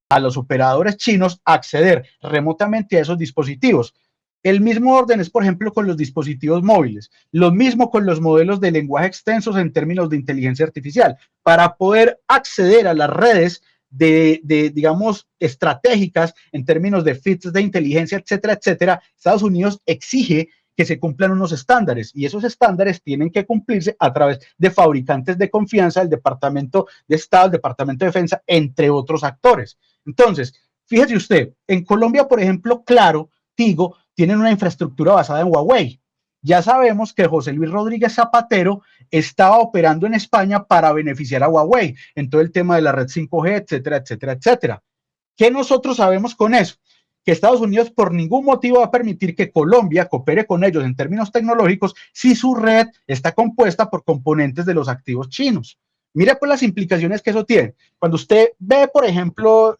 a los operadores chinos acceder remotamente a esos dispositivos. El mismo orden es, por ejemplo, con los dispositivos móviles, lo mismo con los modelos de lenguaje extensos en términos de inteligencia artificial. Para poder acceder a las redes digamos, estratégicas en términos de fits de inteligencia, etcétera, etcétera, Estados Unidos exige que se cumplan unos estándares y esos estándares tienen que cumplirse a través de fabricantes de confianza, el Departamento de Estado, el Departamento de Defensa, entre otros actores. Entonces, fíjese usted, en Colombia, por ejemplo, Claro, Tigo, tienen una infraestructura basada en Huawei. Ya sabemos que José Luis Rodríguez Zapatero estaba operando en España para beneficiar a Huawei en todo el tema de la red 5G, etcétera, etcétera, etcétera. ¿Qué nosotros sabemos con eso? Que Estados Unidos por ningún motivo va a permitir que Colombia coopere con ellos en términos tecnológicos si su red está compuesta por componentes de los activos chinos. Mire pues las implicaciones que eso tiene. Cuando usted ve, por ejemplo,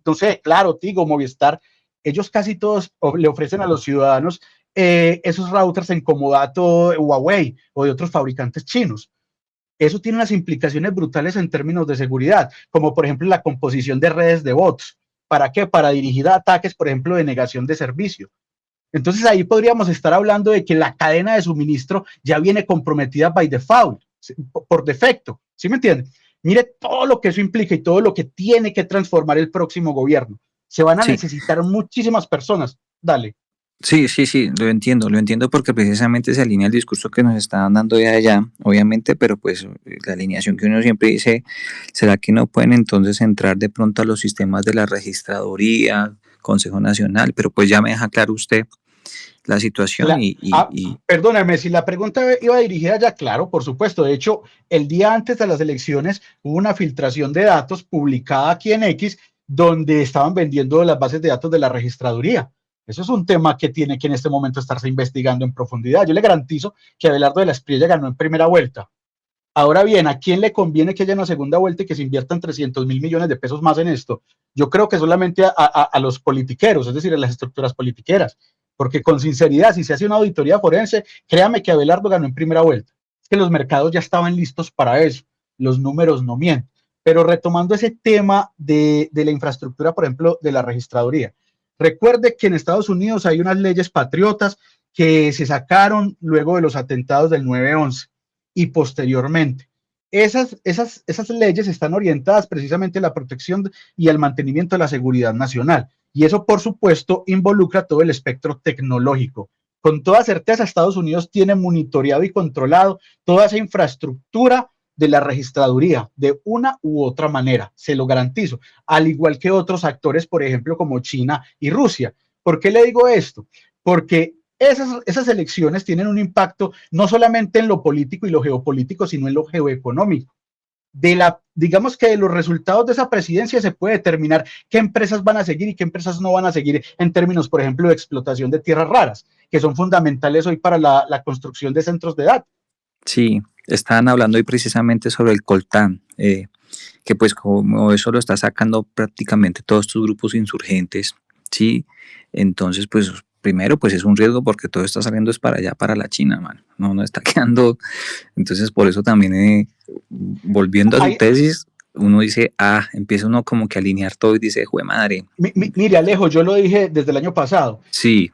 no sé, Claro, Tigo, Movistar, ellos casi todos le ofrecen a los ciudadanos esos routers en comodato Huawei o de otros fabricantes chinos. Eso tiene unas implicaciones brutales en términos de seguridad, como por ejemplo la composición de redes de bots. ¿Para qué? Para dirigir a ataques, por ejemplo, de negación de servicio. Entonces ahí podríamos estar hablando de que la cadena de suministro ya viene comprometida by default, por defecto. ¿Sí me entienden? Mire todo lo que eso implica y todo lo que tiene que transformar el próximo gobierno. Se van a Sí. necesitar muchísimas personas. Dale. Sí, lo entiendo porque precisamente se alinea el discurso que nos estaban dando de allá, obviamente, pero pues la alineación que uno siempre dice, ¿será que no pueden entonces entrar de pronto a los sistemas de la registraduría, Consejo Nacional? Pero pues ya me deja claro usted la situación perdóname, si la pregunta iba dirigida ya, claro, por supuesto. De hecho, el día antes de las elecciones hubo una filtración de datos publicada aquí en X, donde estaban vendiendo las bases de datos de la registraduría. Eso es un tema que tiene que en este momento estarse investigando en profundidad. Yo le garantizo que Abelardo de la Espriella ganó en primera vuelta. Ahora bien, ¿a quién le conviene que haya una segunda vuelta y que se inviertan 300.000 millones de pesos más en esto? Yo creo que solamente a los politiqueros, es decir, a las estructuras politiqueras, porque con sinceridad, si se hace una auditoría forense, créame que Abelardo ganó en primera vuelta. Es que los mercados ya estaban listos para eso, los números no mienten. Pero retomando ese tema de la infraestructura, por ejemplo, de la registraduría, recuerde que en Estados Unidos hay unas leyes patriotas que se sacaron luego de los atentados del 9/11 y posteriormente. Esas leyes están orientadas precisamente a la protección y al mantenimiento de la seguridad nacional. Y eso, por supuesto, involucra todo el espectro tecnológico. Con toda certeza, Estados Unidos tiene monitoreado y controlado toda esa infraestructura de la registraduría de una u otra manera, se lo garantizo, al igual que otros actores, por ejemplo, como China y Rusia. ¿Por qué le digo esto? Porque esas elecciones tienen un impacto no solamente en lo político y lo geopolítico, sino en lo geoeconómico. Digamos que de los resultados de esa presidencia se puede determinar qué empresas van a seguir y qué empresas no van a seguir en términos, por ejemplo, de explotación de tierras raras, que son fundamentales hoy para la construcción de centros de datos. Sí, estaban hablando hoy precisamente sobre el coltán, que pues como eso lo está sacando prácticamente todos estos grupos insurgentes, sí, entonces pues primero pues es un riesgo porque todo está saliendo es para allá, para la China, man. No está quedando, entonces por eso también volviendo a su tesis, uno dice, empieza uno como que a alinear todo y dice, jue madre. Mire Alejo, yo lo dije desde el año pasado. Sí.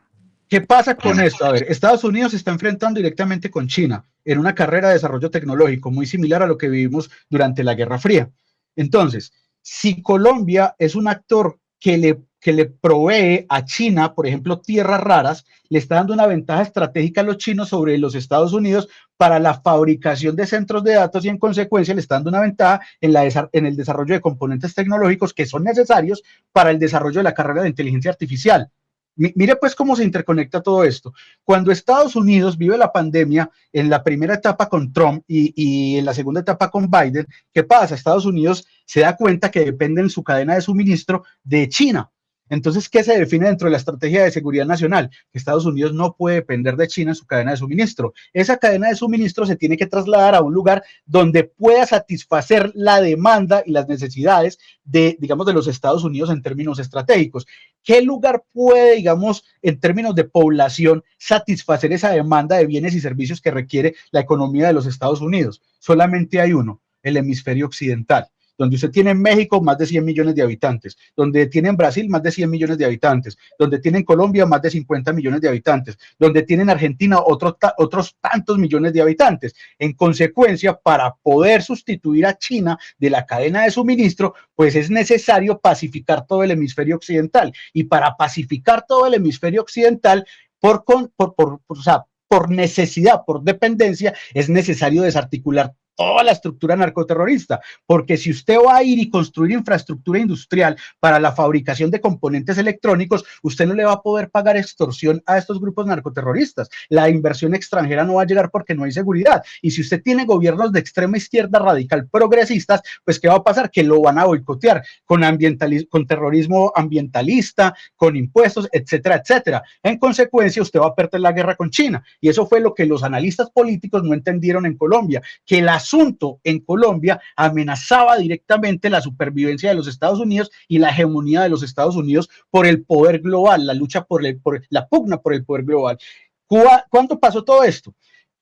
¿Qué pasa con esto? A ver, Estados Unidos se está enfrentando directamente con China en una carrera de desarrollo tecnológico muy similar a lo que vivimos durante la Guerra Fría. Entonces, si Colombia es un actor que le provee a China, por ejemplo, tierras raras, le está dando una ventaja estratégica a los chinos sobre los Estados Unidos para la fabricación de centros de datos y en consecuencia le está dando una ventaja en el desarrollo de componentes tecnológicos que son necesarios para el desarrollo de la carrera de inteligencia artificial. Mire pues cómo se interconecta todo esto. Cuando Estados Unidos vive la pandemia en la primera etapa con Trump y en la segunda etapa con Biden, ¿qué pasa? Estados Unidos se da cuenta que depende en su cadena de suministro de China. Entonces, ¿qué se define dentro de la estrategia de seguridad nacional? Que Estados Unidos no puede depender de China en su cadena de suministro. Esa cadena de suministro se tiene que trasladar a un lugar donde pueda satisfacer la demanda y las necesidades digamos, de los Estados Unidos en términos estratégicos. ¿Qué lugar puede, digamos, en términos de población, satisfacer esa demanda de bienes y servicios que requiere la economía de los Estados Unidos? Solamente hay uno, el hemisferio occidental. donde usted tiene en México más de 100 millones de habitantes, donde tiene en Brasil más de 100 millones de habitantes, donde tiene en Colombia más de 50 millones de habitantes, donde tiene en Argentina otros tantos millones de habitantes. En consecuencia, para poder sustituir a China de la cadena de suministro, pues es necesario pacificar todo el hemisferio occidental. Y para pacificar todo el hemisferio occidental, por necesidad, por dependencia, es necesario desarticular toda la estructura narcoterrorista, porque si usted va a ir y construir infraestructura industrial para la fabricación de componentes electrónicos, usted no le va a poder pagar extorsión a estos grupos narcoterroristas. La inversión extranjera no va a llegar porque no hay seguridad. Y si usted tiene gobiernos de extrema izquierda radical progresistas, pues ¿qué va a pasar? Que lo van a boicotear con terrorismo ambientalista, con impuestos, etcétera, etcétera. En consecuencia, usted va a perder la guerra con China. Y eso fue lo que los analistas políticos no entendieron en Colombia, que las asunto en Colombia amenazaba directamente la supervivencia de los Estados Unidos y la hegemonía de los Estados Unidos por el poder global, la lucha por la pugna por el poder global. ¿Cuándo pasó todo esto?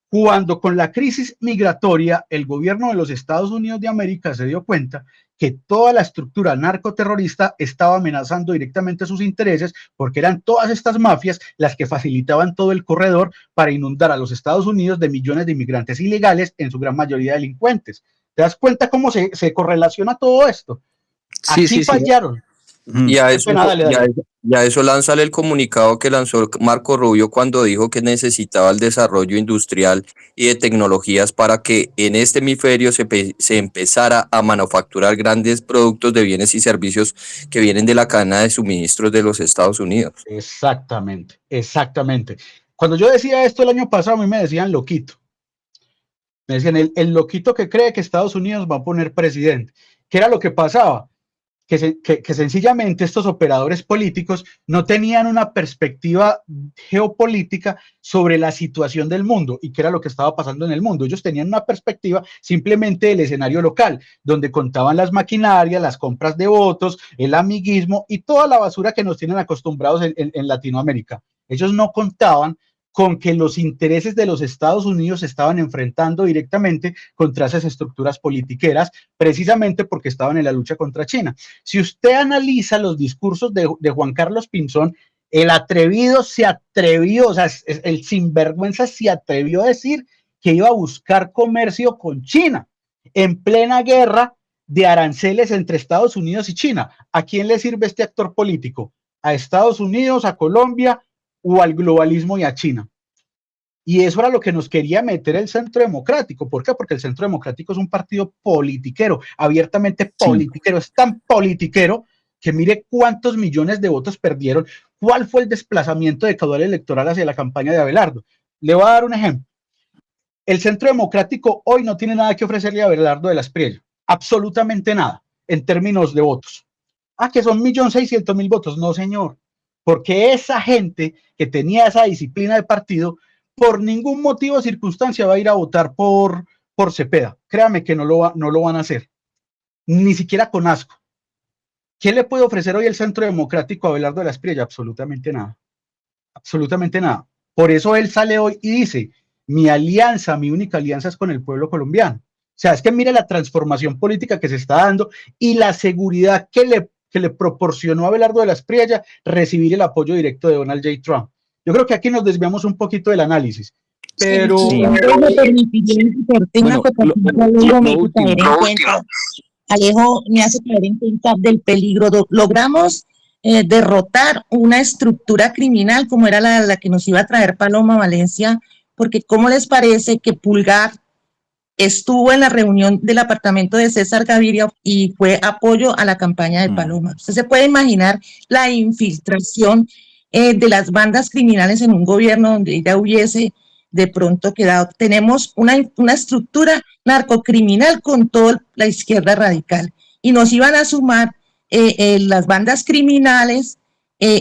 Cuando con la crisis migratoria el gobierno de los Estados Unidos de América se dio cuenta que toda la estructura narcoterrorista estaba amenazando directamente sus intereses, porque eran todas estas mafias las que facilitaban todo el corredor para inundar a los Estados Unidos de millones de inmigrantes ilegales, en su gran mayoría delincuentes. ¿Te das cuenta cómo se correlaciona todo esto? Sí, Aquí fallaron. Y a eso, y a eso lánzale el comunicado que lanzó Marco Rubio cuando dijo que necesitaba el desarrollo industrial y de tecnologías para que en este hemisferio se empezara a manufacturar grandes productos de bienes y servicios que vienen de la cadena de suministros de los Estados Unidos. Exactamente, exactamente. Cuando yo decía esto el año pasado, a mí me decían loquito. Me decían el loquito que cree que Estados Unidos va a poner presidente. ¿Qué era lo que pasaba? Que sencillamente estos operadores políticos no tenían una perspectiva geopolítica sobre la situación del mundo y qué era lo que estaba pasando en el mundo. Ellos tenían una perspectiva simplemente del escenario local, donde contaban las maquinarias, las compras de votos, el amiguismo y toda la basura que nos tienen acostumbrados en Latinoamérica. Ellos no contaban con que los intereses de los Estados Unidos se estaban enfrentando directamente contra esas estructuras politiqueras, precisamente porque estaban en la lucha contra China. Si usted analiza los discursos de Juan Carlos Pinzón, el atrevido se atrevió, o sea, el sinvergüenza se atrevió a decir que iba a buscar comercio con China en plena guerra de aranceles entre Estados Unidos y China. ¿A quién le sirve este actor político? ¿A Estados Unidos, a Colombia o al globalismo y a China? Y eso era lo que nos quería meter el Centro Democrático. ¿Por qué? Porque el Centro Democrático es un partido politiquero, abiertamente politiquero. Sí. Es tan politiquero que mire cuántos millones de votos perdieron. ¿Cuál fue el desplazamiento de caudal electoral hacia la campaña de Abelardo? Le voy a dar un ejemplo. El Centro Democrático hoy no tiene nada que ofrecerle a Abelardo de la Espriella. Absolutamente nada en términos de votos. Ah, que son 1.600.000 votos. No, señor. Porque esa gente que tenía esa disciplina de partido, por ningún motivo o circunstancia va a ir a votar por Cepeda. Créame que no lo van a hacer. Ni siquiera con asco. ¿Qué le puede ofrecer hoy el Centro Democrático a Abelardo de la Espriella? Absolutamente nada. Absolutamente nada. Por eso él sale hoy y dice, mi alianza, mi única alianza es con el pueblo colombiano. O sea, es que mire la transformación política que se está dando y la seguridad que le proporcionó a Abelardo de la Espriella recibir el apoyo directo de Donald J. Trump. Yo creo que aquí nos desviamos un poquito del análisis, pero... Sí, Alejo me hace caer en cuenta del peligro. Logramos derrotar una estructura criminal como era la que nos iba a traer Paloma Valencia, porque ¿cómo les parece que Pulgar estuvo en la reunión del apartamento de César Gaviria y fue apoyo a la campaña de Paloma? Usted se puede imaginar la infiltración de las bandas criminales en un gobierno donde ella hubiese de pronto quedado. Tenemos una estructura narcocriminal con toda la izquierda radical y nos iban a sumar las bandas criminales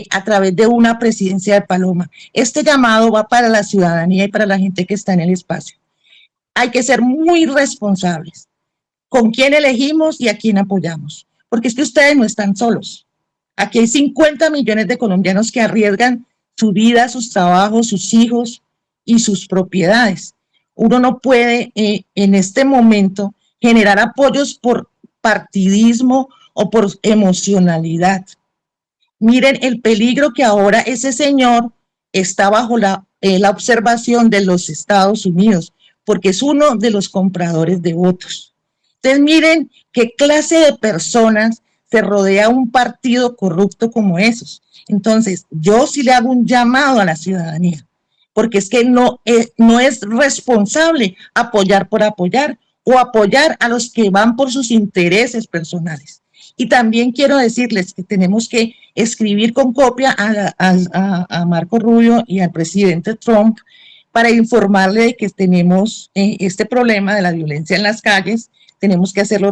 a través de una presidencia de Paloma. Este llamado va para la ciudadanía y para la gente que está en el espacio. Hay que ser muy responsables con quién elegimos y a quién apoyamos, porque es que ustedes no están solos. Aquí hay 50 millones de colombianos que arriesgan su vida, sus trabajos, sus hijos y sus propiedades. Uno no puede en este momento generar apoyos por partidismo o por emocionalidad. Miren el peligro que ahora ese señor está bajo la observación de los Estados Unidos, porque es uno de los compradores de votos. Entonces miren qué clase de personas se rodea un partido corrupto como esos. Entonces yo sí le hago un llamado a la ciudadanía, porque es que no es responsable apoyar por apoyar o apoyar a los que van por sus intereses personales. Y también quiero decirles que tenemos que escribir con copia a Marco Rubio y al presidente Trump para informarle de que tenemos este problema de la violencia en las calles. Tenemos que hacerlo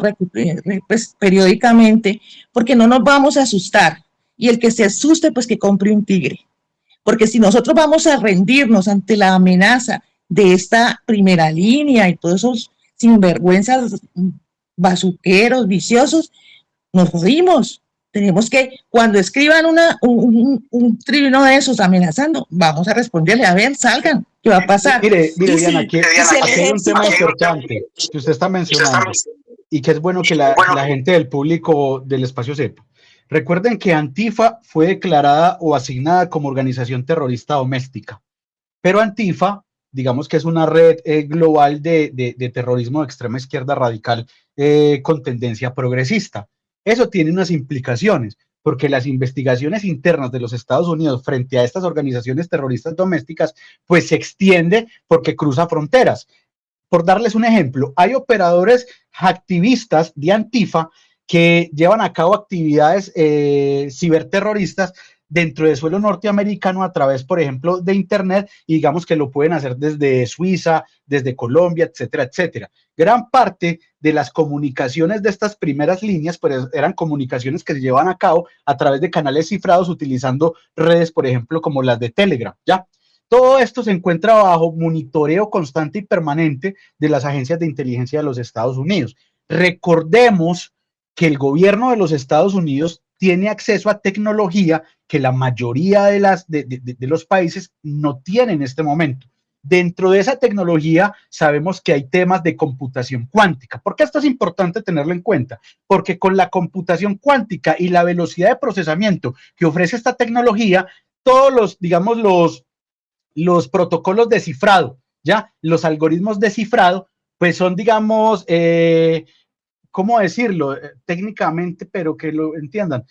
pues, periódicamente, porque no nos vamos a asustar. Y el que se asuste, pues que compre un tigre. Porque si nosotros vamos a rendirnos ante la amenaza de esta primera línea y todos esos sinvergüenzas bazuqueros, viciosos, nos jodimos. Tenemos que, cuando escriban un trino de esos amenazando, vamos a responderle, a ver, salgan, ¿qué va a pasar? Mire, Diana, aquí hay un tema importante que usted está mencionando y que es bueno que la gente del público del espacio sepa. Recuerden que Antifa fue declarada o asignada como organización terrorista doméstica, pero Antifa, digamos que es una red global de terrorismo de extrema izquierda radical con tendencia progresista. Eso tiene unas implicaciones, porque las investigaciones internas de los Estados Unidos frente a estas organizaciones terroristas domésticas, pues se extiende porque cruza fronteras. Por darles un ejemplo, hay operadores activistas de Antifa que llevan a cabo actividades ciberterroristas dentro del suelo norteamericano a través, por ejemplo, de Internet, y digamos que lo pueden hacer desde Suiza, desde Colombia, etcétera, etcétera. Gran parte de las comunicaciones de estas primeras líneas pues, eran comunicaciones que se llevan a cabo a través de canales cifrados utilizando redes, por ejemplo, como las de Telegram, ¿ya? Todo esto se encuentra bajo monitoreo constante y permanente de las agencias de inteligencia de los Estados Unidos. Recordemos que el gobierno de los Estados Unidos tiene acceso a tecnología que la mayoría de los países no tienen en este momento. Dentro de esa tecnología sabemos que hay temas de computación cuántica. ¿Por qué esto es importante tenerlo en cuenta? Porque con la computación cuántica y la velocidad de procesamiento que ofrece esta tecnología, todos los, digamos, los protocolos de cifrado, ¿ya? Los algoritmos de cifrado, pues son, digamos, ¿cómo decirlo? Técnicamente, pero que lo entiendan,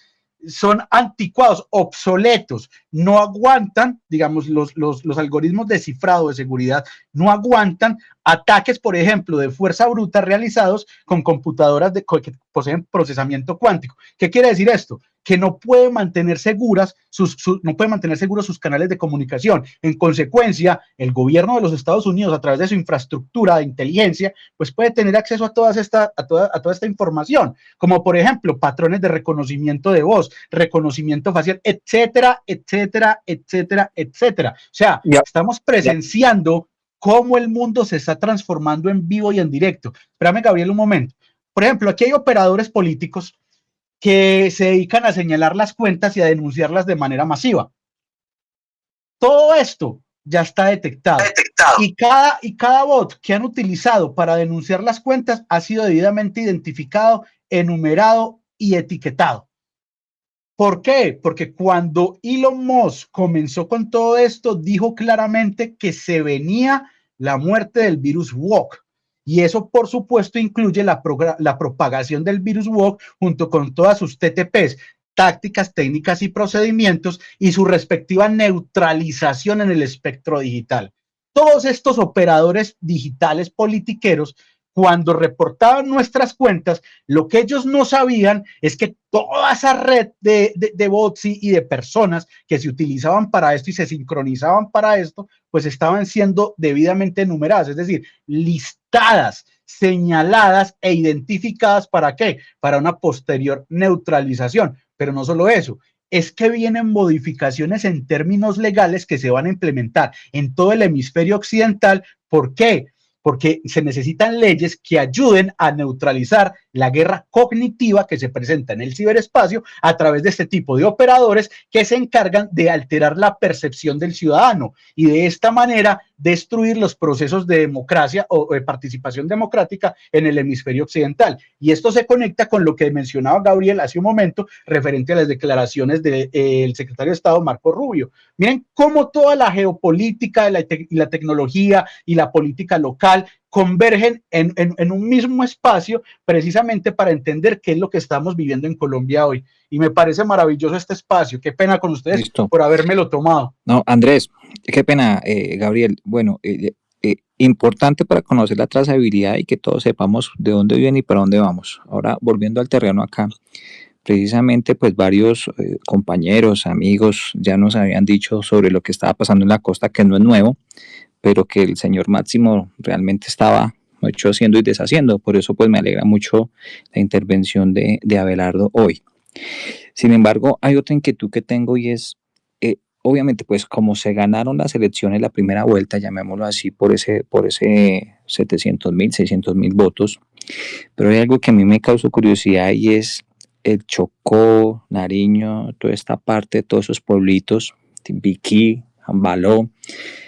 son anticuados, obsoletos, no aguantan, digamos, los algoritmos de cifrado de seguridad no aguantan ataques, por ejemplo, de fuerza bruta realizados con computadoras que poseen procesamiento cuántico. ¿Qué quiere decir esto? Que no puede mantener seguros sus canales de comunicación. En consecuencia, el gobierno de los Estados Unidos, a través de su infraestructura de inteligencia, pues puede tener acceso a toda esta información, como por ejemplo, patrones de reconocimiento de voz, reconocimiento facial, etcétera, etcétera, etcétera, etcétera. O sea, estamos presenciando cómo el mundo se está transformando en vivo y en directo. Espérame, Gabriel, un momento. Por ejemplo, aquí hay operadores políticos que se dedican a señalar las cuentas y a denunciarlas de manera masiva. Todo esto ya está detectado. Y cada bot que han utilizado para denunciar las cuentas ha sido debidamente identificado, enumerado y etiquetado. ¿Por qué? Porque cuando Elon Musk comenzó con todo esto, dijo claramente que se venía la muerte del virus woke. Y eso, por supuesto, incluye la propagación del virus woke junto con todas sus TTPs, tácticas, técnicas y procedimientos, y su respectiva neutralización en el espectro digital. Todos estos operadores digitales politiqueros, cuando reportaban nuestras cuentas, lo que ellos no sabían es que toda esa red de bots y de personas que se utilizaban para esto y se sincronizaban para esto, pues estaban siendo debidamente enumeradas, es decir, listadas, señaladas e identificadas. ¿Para qué? Para una posterior neutralización. Pero no solo eso, es que vienen modificaciones en términos legales que se van a implementar en todo el hemisferio occidental. ¿Por qué? Porque se necesitan leyes que ayuden a neutralizar la guerra cognitiva que se presenta en el ciberespacio a través de este tipo de operadores que se encargan de alterar la percepción del ciudadano y de esta manera destruir los procesos de democracia o de participación democrática en el hemisferio occidental. Y esto se conecta con lo que mencionaba Gabriel hace un momento referente a las declaraciones del secretario de Estado Marco Rubio. Miren cómo toda la geopolítica y la tecnología y la política local convergen en un mismo espacio precisamente para entender qué es lo que estamos viviendo en Colombia hoy. Y me parece maravilloso este espacio. Qué pena con ustedes Listo. por habérmelo tomado. No, Andrés, qué pena, Gabriel. Bueno, importante para conocer la trazabilidad y que todos sepamos de dónde vienen y para dónde vamos. Ahora, volviendo al terreno acá, precisamente pues varios compañeros, amigos ya nos habían dicho sobre lo que estaba pasando en la costa, que no es nuevo, pero que el señor Máximo realmente estaba hecho haciendo y deshaciendo. Por eso pues me alegra mucho la intervención de Abelardo hoy. Sin embargo, hay otra inquietud que tengo y es, obviamente, pues como se ganaron las elecciones la primera vuelta, llamémoslo así, por ese 700.000, 600.000 votos, pero hay algo que a mí me causó curiosidad y es el Chocó, Nariño, toda esta parte, todos esos pueblitos, Timbiquí, Ambaló.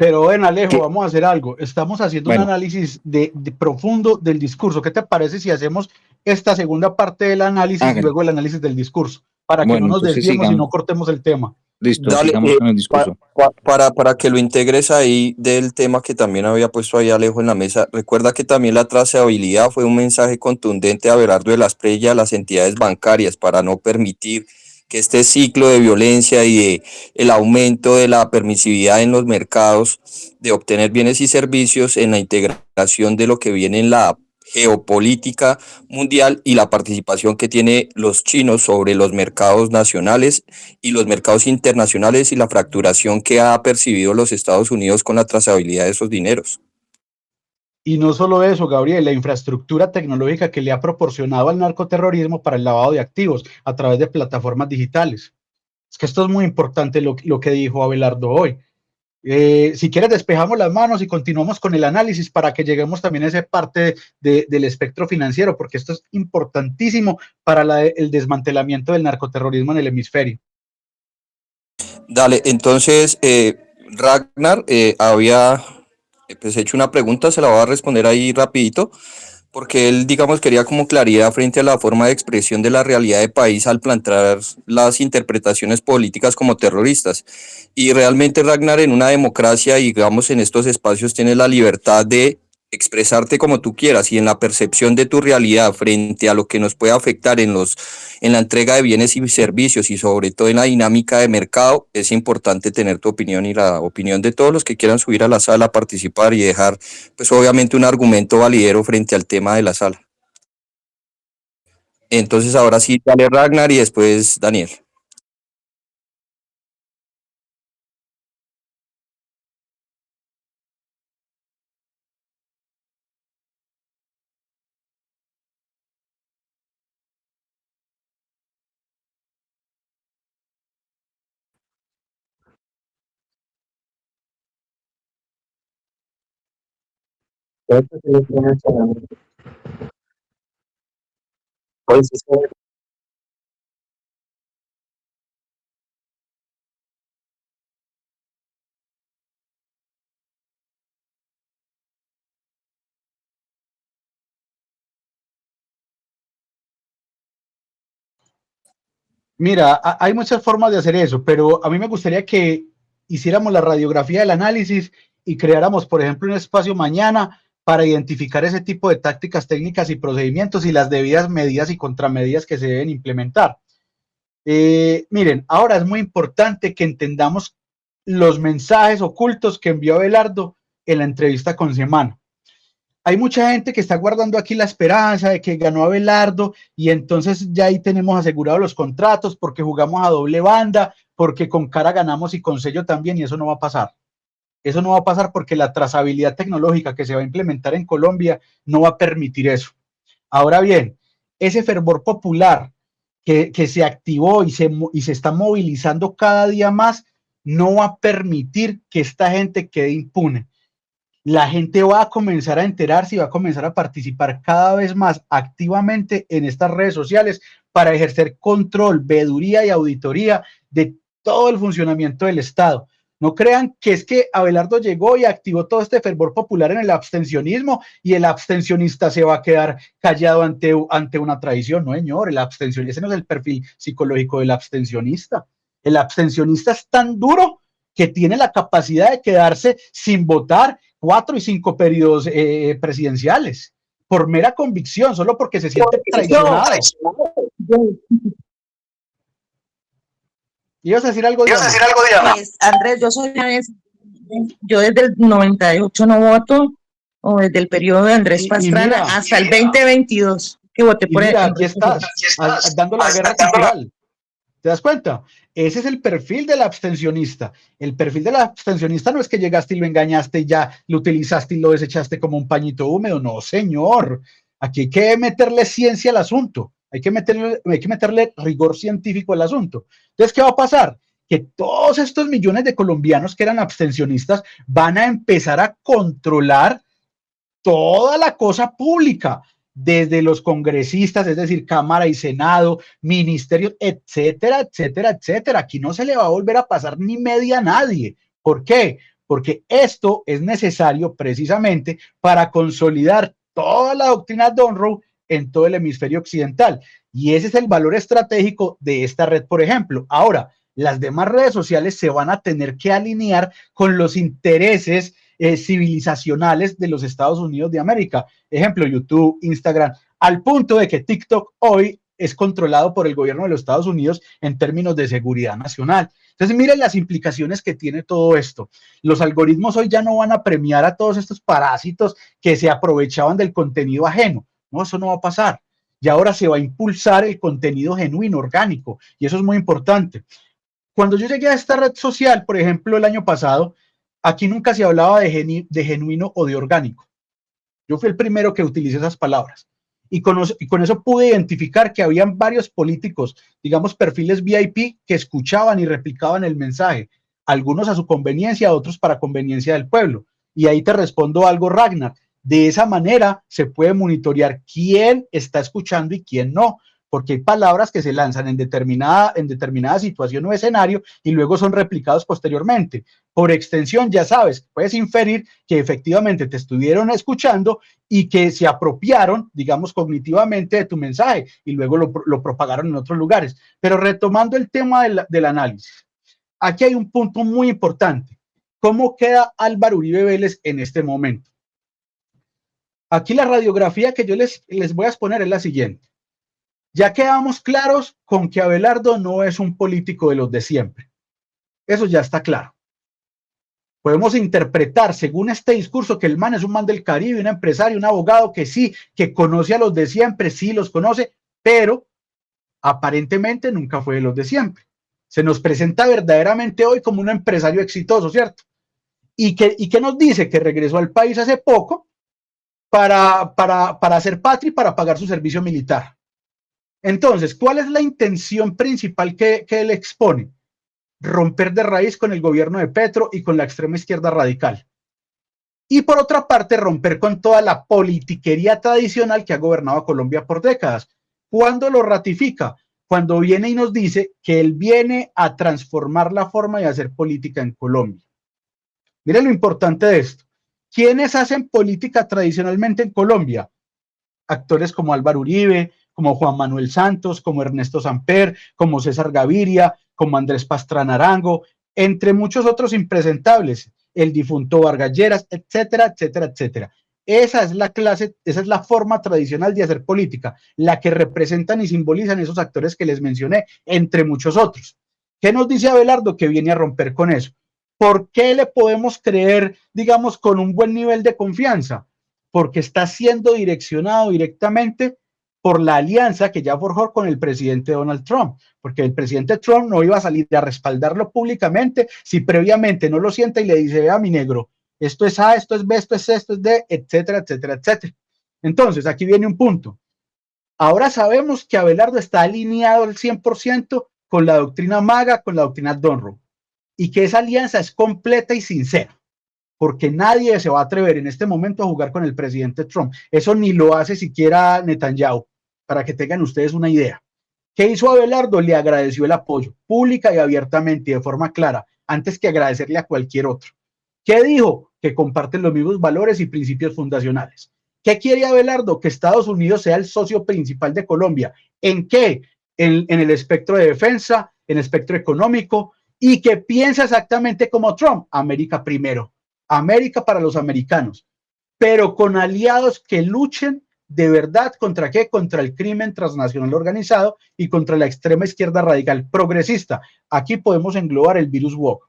Pero ven, Alejo, vamos a hacer algo. Estamos haciendo un análisis de profundo del discurso. ¿Qué te parece si hacemos esta segunda parte del análisis y luego el análisis del discurso? Para que no nos desviemos y no cortemos el tema. Listo, dale, sigamos con el discurso. Para que lo integres ahí del tema que también había puesto ahí Alejo en la mesa, recuerda que también la trazabilidad fue un mensaje contundente a Abelardo de las Prey y a las entidades bancarias para no permitir que este ciclo de violencia y de el aumento de la permisividad en los mercados de obtener bienes y servicios en la integración de lo que viene en la geopolítica mundial y la participación que tienen los chinos sobre los mercados nacionales y los mercados internacionales y la fracturación que ha percibido los Estados Unidos con la trazabilidad de esos dineros. Y no solo eso, Gabriel, la infraestructura tecnológica que le ha proporcionado al narcoterrorismo para el lavado de activos a través de plataformas digitales. Es que esto es muy importante lo que dijo Abelardo hoy. Si quieres despejamos las manos y continuamos con el análisis para que lleguemos también a esa parte del espectro financiero, porque esto es importantísimo para el desmantelamiento del narcoterrorismo en el hemisferio. Dale, entonces Ragnar había pues hecho una pregunta, se la voy a responder ahí rapidito, porque él, digamos, quería como claridad frente a la forma de expresión de la realidad de país al plantear las interpretaciones políticas como terroristas. Y realmente, Ragnar, en una democracia, digamos, en estos espacios tienes la libertad de expresarte como tú quieras y en la percepción de tu realidad frente a lo que nos puede afectar en la entrega de bienes y servicios y sobre todo en la dinámica de mercado, es importante tener tu opinión y la opinión de todos los que quieran subir a la sala a participar y dejar pues obviamente un argumento validero frente al tema de la sala. Entonces ahora sí, dale Ragnar y después Daniel. Mira, hay muchas formas de hacer eso, pero a mí me gustaría que hiciéramos la radiografía del análisis y creáramos, por ejemplo, un espacio mañana para identificar ese tipo de tácticas técnicas y procedimientos y las debidas medidas y contramedidas que se deben implementar. Miren, ahora es muy importante que entendamos los mensajes ocultos que envió Abelardo en la entrevista con Semana. Hay mucha gente que está guardando aquí la esperanza de que ganó Abelardo y entonces ya ahí tenemos asegurados los contratos porque jugamos a doble banda, porque con cara ganamos y con sello también, y eso no va a pasar. Eso no va a pasar porque la trazabilidad tecnológica que se va a implementar en Colombia no va a permitir eso. Ahora bien, ese fervor popular que se activó y se está movilizando cada día más no va a permitir que esta gente quede impune. la gente va a comenzar a enterarse y va a comenzar a participar cada vez más activamente en estas redes sociales para ejercer control, veeduría y auditoría de todo el funcionamiento del Estado. No crean que es que Abelardo llegó y activó todo este fervor popular en el abstencionismo y el abstencionista se va a quedar callado ante una traición. No, señor, el abstencionista, ese no es el perfil psicológico del abstencionista. El abstencionista es tan duro que tiene la capacidad de quedarse sin votar 4 y 5 periodos presidenciales por mera convicción, solo porque se siente traicionado. ¿Ibas a decir algo, Diana? Pues, Andrés, yo desde el 98 no voto, o desde el periodo de Andrés Pastrana hasta el 2022 que voté por mira, aquí estás, dando la guerra cultural. ¿Te das cuenta? Ese es el perfil del abstencionista. El perfil del abstencionista no es que llegaste y lo engañaste y ya lo utilizaste y lo desechaste como un pañito húmedo. No, señor. Aquí hay que meterle ciencia al asunto. Hay que meterle rigor científico al asunto. Entonces, ¿qué va a pasar? Que todos estos millones de colombianos que eran abstencionistas van a empezar a controlar toda la cosa pública, desde los congresistas, es decir, Cámara y Senado, ministerios, etcétera, etcétera, etcétera. Aquí no se le va a volver a pasar ni media a nadie. ¿Por qué? Porque esto es necesario precisamente para consolidar toda la doctrina Monroe en todo el hemisferio occidental. Y ese es el valor estratégico de esta red, por ejemplo. Ahora, las demás redes sociales se van a tener que alinear con los intereses civilizacionales de los Estados Unidos de América. Ejemplo, YouTube, Instagram, al punto de que TikTok hoy es controlado por el gobierno de los Estados Unidos en términos de seguridad nacional. Entonces, miren las implicaciones que tiene todo esto. Los algoritmos hoy ya no van a premiar a todos estos parásitos que se aprovechaban del contenido ajeno. No, eso no va a pasar. Y ahora se va a impulsar el contenido genuino, orgánico, y eso es muy importante. Cuando yo llegué a esta red social, por ejemplo, el año pasado, aquí nunca se hablaba de genuino o de orgánico. Yo fui el primero que utilicé esas palabras. Y con eso pude identificar que habían varios políticos, digamos perfiles VIP, que escuchaban y replicaban el mensaje, algunos a su conveniencia, otros para conveniencia del pueblo. Y ahí te respondo algo, Ragnar. De esa manera se puede monitorear quién está escuchando y quién no, porque hay palabras que se lanzan en determinada situación o escenario y luego son replicados posteriormente. Por extensión, ya sabes, puedes inferir que efectivamente te estuvieron escuchando y que se apropiaron, digamos, cognitivamente de tu mensaje y luego lo propagaron en otros lugares. Pero retomando el tema del análisis, aquí hay un punto muy importante. ¿Cómo queda Álvaro Uribe Vélez en este momento? Aquí la radiografía que yo les voy a exponer es la siguiente. Ya quedamos claros con que Abelardo no es un político de los de siempre. Eso ya está claro. Podemos interpretar, según este discurso, que el man es un man del Caribe, un empresario, un abogado que sí, que conoce a los de siempre, sí los conoce, pero aparentemente nunca fue de los de siempre. Se nos presenta verdaderamente hoy como un empresario exitoso, ¿cierto? Y que nos dice que regresó al país hace poco para hacer patria y para pagar su servicio militar. Entonces, ¿cuál es la intención principal que él expone? Romper de raíz con el gobierno de Petro y con la extrema izquierda radical. Y por otra parte, romper con toda la politiquería tradicional que ha gobernado a Colombia por décadas. ¿Cuándo lo ratifica? Cuando viene y nos dice que él viene a transformar la forma de hacer política en Colombia. Miren lo importante de esto. ¿Quiénes hacen política tradicionalmente en Colombia? Actores como Álvaro Uribe, como Juan Manuel Santos, como Ernesto Samper, como César Gaviria, como Andrés Pastrana Arango, entre muchos otros impresentables, el difunto Vargas Lleras, etcétera, etcétera, etcétera. Esa es la forma tradicional de hacer política, la que representan y simbolizan esos actores que les mencioné, entre muchos otros. ¿Qué nos dice Abelardo? Que viene a romper con eso. ¿Por qué le podemos creer, digamos, con un buen nivel de confianza? Porque está siendo direccionado directamente por la alianza que ya forjó con el presidente Donald Trump, porque el presidente Trump no iba a salir a respaldarlo públicamente si previamente no lo sienta y le dice, vea mi negro, esto es A, esto es B, esto es C, esto es D, etcétera, etcétera, etcétera. Entonces, aquí viene un punto. Ahora sabemos que Abelardo está alineado al 100% con la doctrina MAGA, con la doctrina Monroe, y que esa alianza es completa y sincera. porque nadie se va a atrever en este momento a jugar con el presidente Trump. Eso ni lo hace siquiera Netanyahu, para que tengan ustedes una idea. ¿Qué hizo Abelardo? Le agradeció el apoyo, pública y abiertamente y de forma clara, antes que agradecerle a cualquier otro. ¿Qué dijo? Que comparten los mismos valores y principios fundacionales. ¿Qué quiere Abelardo? Que Estados Unidos sea el socio principal de Colombia. ¿En qué? En el espectro de defensa, en el espectro económico, y que piensa exactamente como Trump. América primero. América para los americanos, pero con aliados que luchen de verdad contra qué, contra el crimen transnacional organizado y contra la extrema izquierda radical progresista. Aquí podemos englobar el virus woke.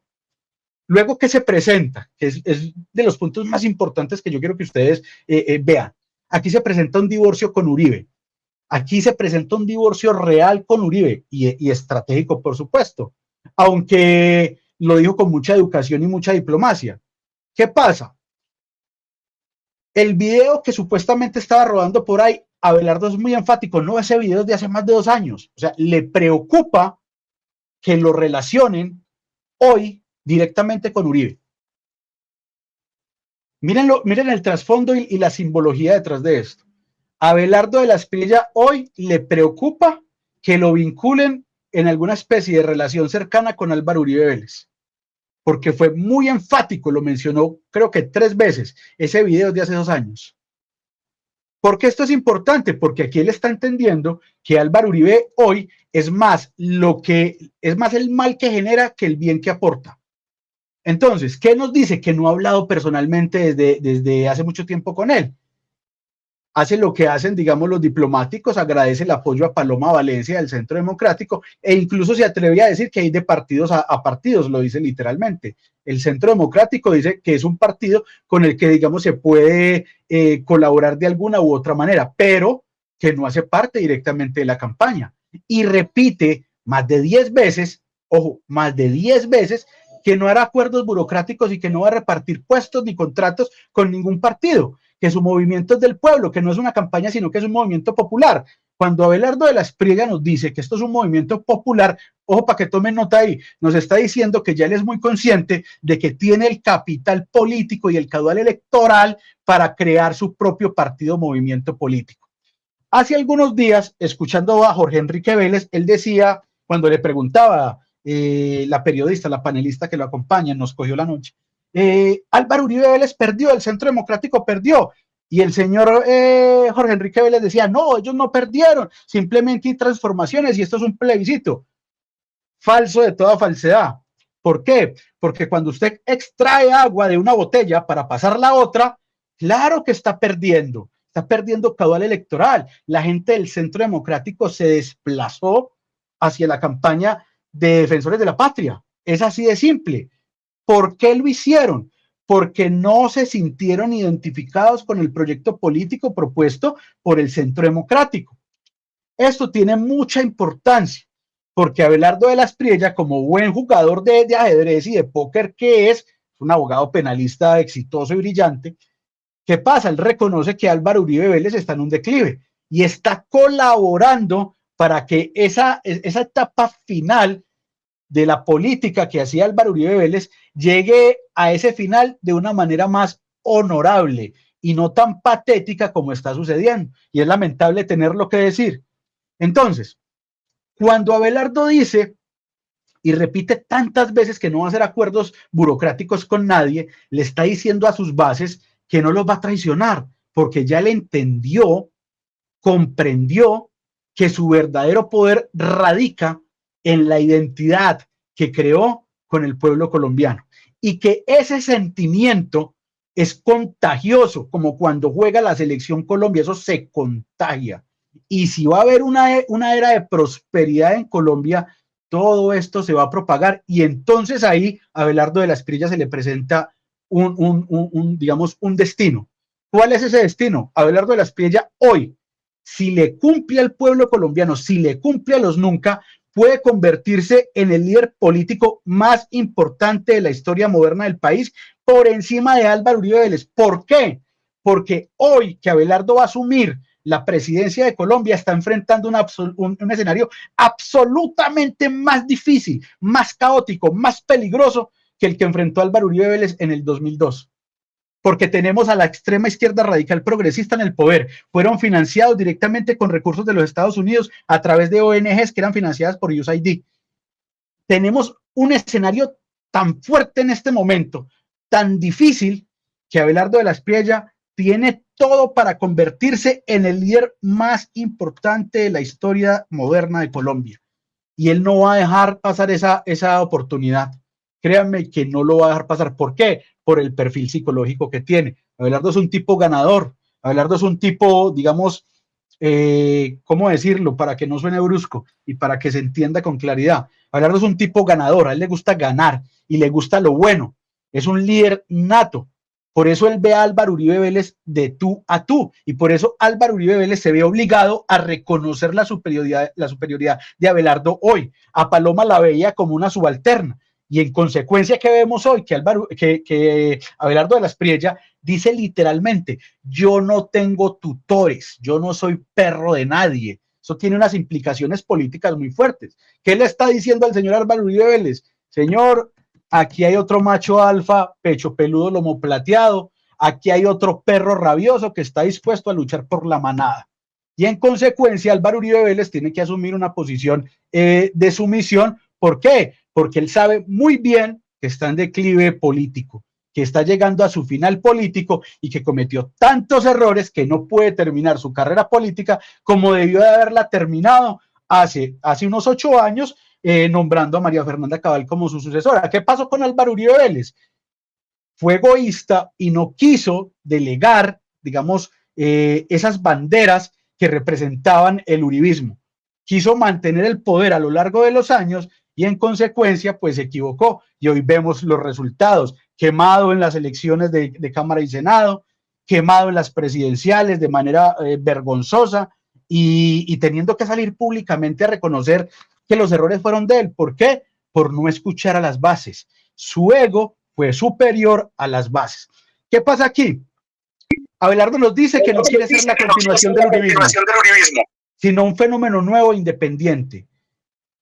Luego, ¿qué se presenta? Que es de los puntos más importantes que yo quiero que ustedes vean. Aquí se presenta un divorcio con Uribe. Aquí se presenta un divorcio real con Uribe y estratégico, por supuesto, aunque lo dijo con mucha educación y mucha diplomacia. ¿Qué pasa? El video que supuestamente estaba rodando por ahí, Abelardo es muy enfático, no, ese video es de hace más de 2 años. O sea, le preocupa que lo relacionen hoy directamente con Uribe. Miren el trasfondo y la simbología detrás de esto. Abelardo de la Espriella hoy le preocupa que lo vinculen en alguna especie de relación cercana con Álvaro Uribe Vélez, porque fue muy enfático, lo mencionó creo que 3 veces, ese video de hace 2 años. ¿Por qué esto es importante? Porque aquí él está entendiendo que Álvaro Uribe hoy es más el mal que genera que el bien que aporta. Entonces, ¿qué nos dice? Que no ha hablado personalmente desde hace mucho tiempo con él. Hace lo que hacen, digamos, los diplomáticos, agradece el apoyo a Paloma Valencia del Centro Democrático e incluso se atreve a decir que hay de partidos a partidos, lo dice literalmente. El Centro Democrático dice que es un partido con el que, digamos, se puede colaborar de alguna u otra manera, pero que no hace parte directamente de la campaña. Y repite más de 10 veces, ojo, más de 10 veces, que no hará acuerdos burocráticos y que no va a repartir puestos ni contratos con ningún partido, que su movimiento es del pueblo, que no es una campaña, sino que es un movimiento popular. Cuando Abelardo de la Espriella nos dice que esto es un movimiento popular, ojo, para que tomen nota ahí, nos está diciendo que ya él es muy consciente de que tiene el capital político y el caudal electoral para crear su propio partido movimiento político. Hace algunos días, escuchando a Jorge Enrique Vélez, él decía, cuando le preguntaba la periodista, la panelista que lo acompaña, nos cogió la noche, Álvaro Uribe Vélez perdió, el Centro Democrático perdió, y el señor Jorge Enrique Vélez decía, no, ellos no perdieron, simplemente hay transformaciones y esto es un plebiscito. Falso de toda falsedad. ¿Por qué? Porque cuando usted extrae agua de una botella para pasarla a otra, claro que está perdiendo caudal electoral. La gente del Centro Democrático se desplazó hacia la campaña de Defensores de la Patria. Es así de simple. ¿Por qué lo hicieron? Porque no se sintieron identificados con el proyecto político propuesto por el Centro Democrático. Esto tiene mucha importancia, porque Abelardo de la Espriella, como buen jugador de ajedrez y de póker que es un abogado penalista exitoso y brillante, ¿qué pasa? Él reconoce que Álvaro Uribe Vélez está en un declive y está colaborando para que esa etapa final de la política que hacía Álvaro Uribe Vélez llegue a ese final de una manera más honorable y no tan patética como está sucediendo. Y es lamentable tenerlo que decir. Entonces, cuando Abelardo dice y repite tantas veces que no va a hacer acuerdos burocráticos con nadie, le está diciendo a sus bases que no los va a traicionar, porque ya le entendió, comprendió que su verdadero poder radica en la identidad que creó con el pueblo colombiano y que ese sentimiento es contagioso, como cuando juega la selección Colombia, eso se contagia. Y si va a haber una era de prosperidad en Colombia, todo esto se va a propagar y entonces ahí a Abelardo de la Espriella se le presenta digamos, un destino. ¿Cuál es ese destino? Abelardo de la Espriella hoy, si le cumple al pueblo colombiano, si le cumple a los nunca, puede convertirse en el líder político más importante de la historia moderna del país, por encima de Álvaro Uribe Vélez. ¿Por qué? Hoy que Abelardo va a asumir la presidencia de Colombia, está enfrentando un escenario absolutamente más difícil, más caótico, más peligroso que el que enfrentó Álvaro Uribe Vélez en el 2002. porque tenemos a la extrema izquierda radical progresista en el poder. Fueron financiados directamente con recursos de los Estados Unidos a través de ONGs que eran financiadas por USAID. Tenemos un escenario tan fuerte en este momento, tan difícil, que Abelardo de la Espriella tiene todo para convertirse en el líder más importante de la historia moderna de Colombia. Y él no va a dejar pasar esa oportunidad. Créanme que no lo va a dejar pasar. ¿Por qué? Por el perfil psicológico que tiene. Abelardo es un tipo ganador. Abelardo es un tipo, digamos, ¿cómo decirlo? Para que no suene brusco y para que se entienda con claridad. Abelardo es un tipo ganador. A él le gusta ganar y le gusta lo bueno. Es un líder nato. Por eso él ve a Álvaro Uribe Vélez de tú a tú. Y por eso Álvaro Uribe Vélez se ve obligado a reconocer la superioridad de Abelardo hoy. A Paloma la veía como una subalterna. Y en consecuencia, ¿qué vemos hoy? Que Abelardo de la Espriella dice literalmente: yo no tengo tutores, yo no soy perro de nadie. Eso tiene unas implicaciones políticas muy fuertes. ¿Qué le está diciendo al señor Álvaro Uribe Vélez? Señor, aquí hay otro macho alfa, pecho peludo, lomo plateado. Aquí hay otro perro rabioso que está dispuesto a luchar por la manada. Y en consecuencia, Álvaro Uribe Vélez tiene que asumir una posición de sumisión. ¿Por qué? Porque él sabe muy bien que está en declive político, que está llegando a su final político y que cometió tantos errores que no puede terminar su carrera política como debió de haberla terminado hace unos 8 años, nombrando a María Fernanda Cabal como su sucesora. ¿Qué pasó con Álvaro Uribe Vélez? Fue egoísta y no quiso delegar, digamos, esas banderas que representaban el uribismo. Quiso mantener el poder a lo largo de los años y en consecuencia pues se equivocó y hoy vemos los resultados: quemado en las elecciones de Cámara y Senado, quemado en las presidenciales de manera vergonzosa y teniendo que salir públicamente a reconocer que los errores fueron de él. ¿Por qué? Por no escuchar a las bases. Su ego fue superior a las bases. ¿Qué pasa aquí? Abelardo nos dice que no quiere ser la continuación del uribismo, sino un fenómeno nuevo e independiente,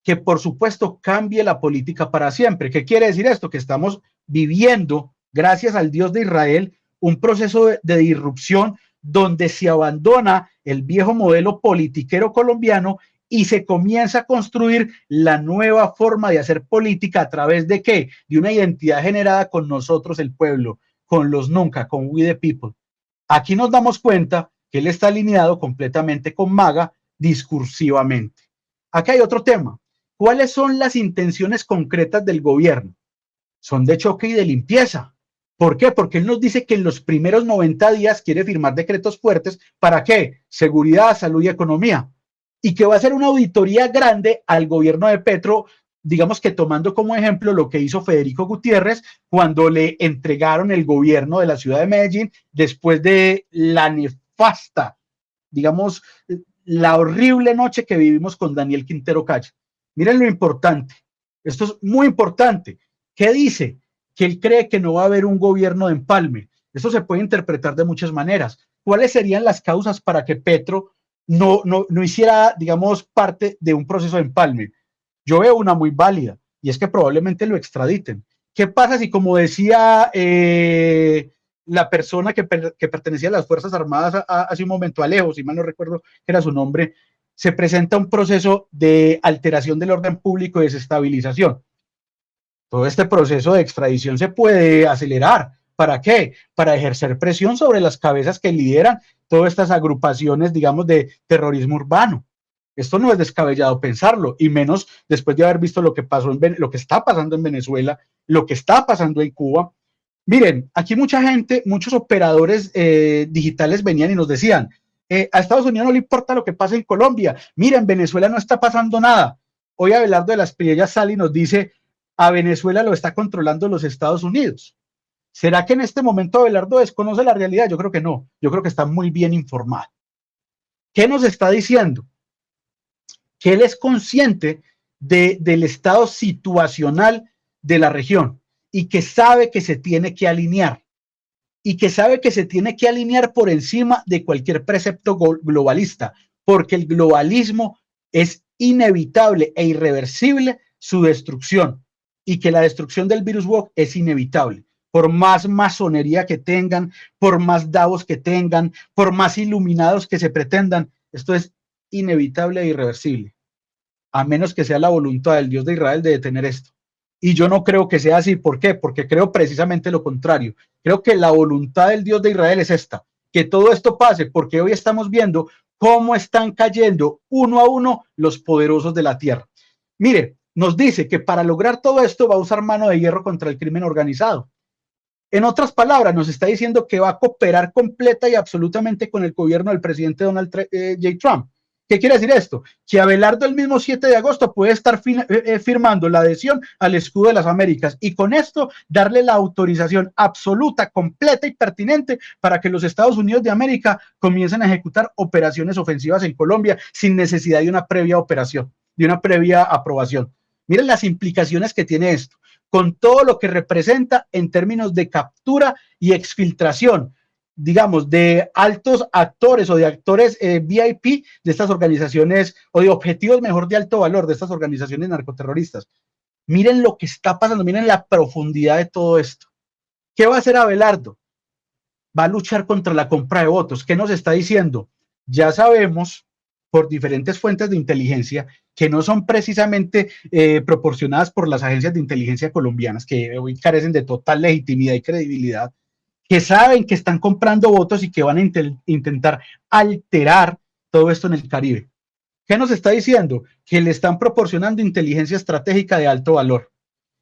que por supuesto cambie la política para siempre. ¿Qué quiere decir esto? Que estamos viviendo, gracias al Dios de Israel, un proceso de disrupción donde se abandona el viejo modelo politiquero colombiano y se comienza a construir la nueva forma de hacer política. ¿A través de qué? De una identidad generada con nosotros, el pueblo, con los nunca, con We the People. Aquí nos damos cuenta que él está alineado completamente con MAGA discursivamente. Acá hay otro tema. ¿Cuáles son las intenciones concretas del gobierno? Son de choque y de limpieza. ¿Por qué? Porque él nos dice que en los primeros 90 días quiere firmar decretos fuertes. ¿Para qué? Seguridad, salud y economía. Y que va a hacer una auditoría grande al gobierno de Petro, digamos que tomando como ejemplo lo que hizo Federico Gutiérrez cuando le entregaron el gobierno de la ciudad de Medellín después de la nefasta, digamos, la horrible noche que vivimos con Daniel Quintero Calle. Miren lo importante, esto es muy importante. ¿Qué dice? Que él cree que no va a haber un gobierno de empalme. Esto se puede interpretar de muchas maneras. ¿Cuáles serían las causas para que Petro no hiciera, digamos, parte de un proceso de empalme? Yo veo una muy válida, y es que probablemente lo extraditen. ¿Qué pasa si, como decía la persona que pertenecía a las Fuerzas Armadas hace un momento, Alejo, si mal no recuerdo que era su nombre, se presenta un proceso de alteración del orden público y desestabilización? Todo este proceso de extradición se puede acelerar. ¿Para qué? Para ejercer presión sobre las cabezas que lideran todas estas agrupaciones, digamos, de terrorismo urbano. Esto no es descabellado pensarlo, y menos después de haber visto lo que pasó lo que está pasando en Venezuela, lo que está pasando en Cuba. Miren, aquí mucha gente, muchos operadores digitales venían y nos decían: a Estados Unidos no le importa lo que pasa en Colombia. Miren, en Venezuela no está pasando nada. Hoy Abelardo de la Espriella sale y nos dice: a Venezuela lo está controlando los Estados Unidos. ¿Será que en este momento Abelardo desconoce la realidad? Yo creo que no. Yo creo que está muy bien informado. ¿Qué nos está diciendo? Que él es consciente del estado situacional de la región y que sabe que se tiene que alinear. Y que sabe que se tiene que alinear por encima de cualquier precepto globalista, porque el globalismo es inevitable e irreversible su destrucción, y que la destrucción del virus woke es inevitable. por más masonería que tengan, por más davos que tengan, por más iluminados que se pretendan, esto es inevitable e irreversible, a menos que sea la voluntad del Dios de Israel de detener esto. Y yo no creo que sea así. ¿Por qué? Porque creo precisamente lo contrario. Creo que la voluntad del Dios de Israel es esta, que todo esto pase, porque hoy estamos viendo cómo están cayendo uno a uno los poderosos de la tierra. Mire, nos dice que para lograr todo esto va a usar mano de hierro contra el crimen organizado. En otras palabras, nos está diciendo que va a cooperar completa y absolutamente con el gobierno del presidente Donald J. Trump. ¿Qué quiere decir esto? Que Abelardo el mismo 7 de agosto puede estar firmando la adhesión al escudo de las Américas y con esto darle la autorización absoluta, completa y pertinente para que los Estados Unidos de América comiencen a ejecutar operaciones ofensivas en Colombia sin necesidad de una previa operación, de una previa aprobación. Miren las implicaciones que tiene esto, con todo lo que representa en términos de captura y exfiltración, digamos, de altos actores o de actores VIP de estas organizaciones, o de objetivos mejor de alto valor de estas organizaciones narcoterroristas. Miren lo que está pasando, miren la profundidad de todo esto. ¿Qué va a hacer Abelardo? Va a luchar contra la compra de votos. ¿Qué nos está diciendo? Ya sabemos por diferentes fuentes de inteligencia que no son precisamente proporcionadas por las agencias de inteligencia colombianas, que hoy carecen de total legitimidad y credibilidad, que saben que están comprando votos y que van a intentar alterar todo esto en el Caribe. ¿Qué nos está diciendo? Que le están proporcionando inteligencia estratégica de alto valor,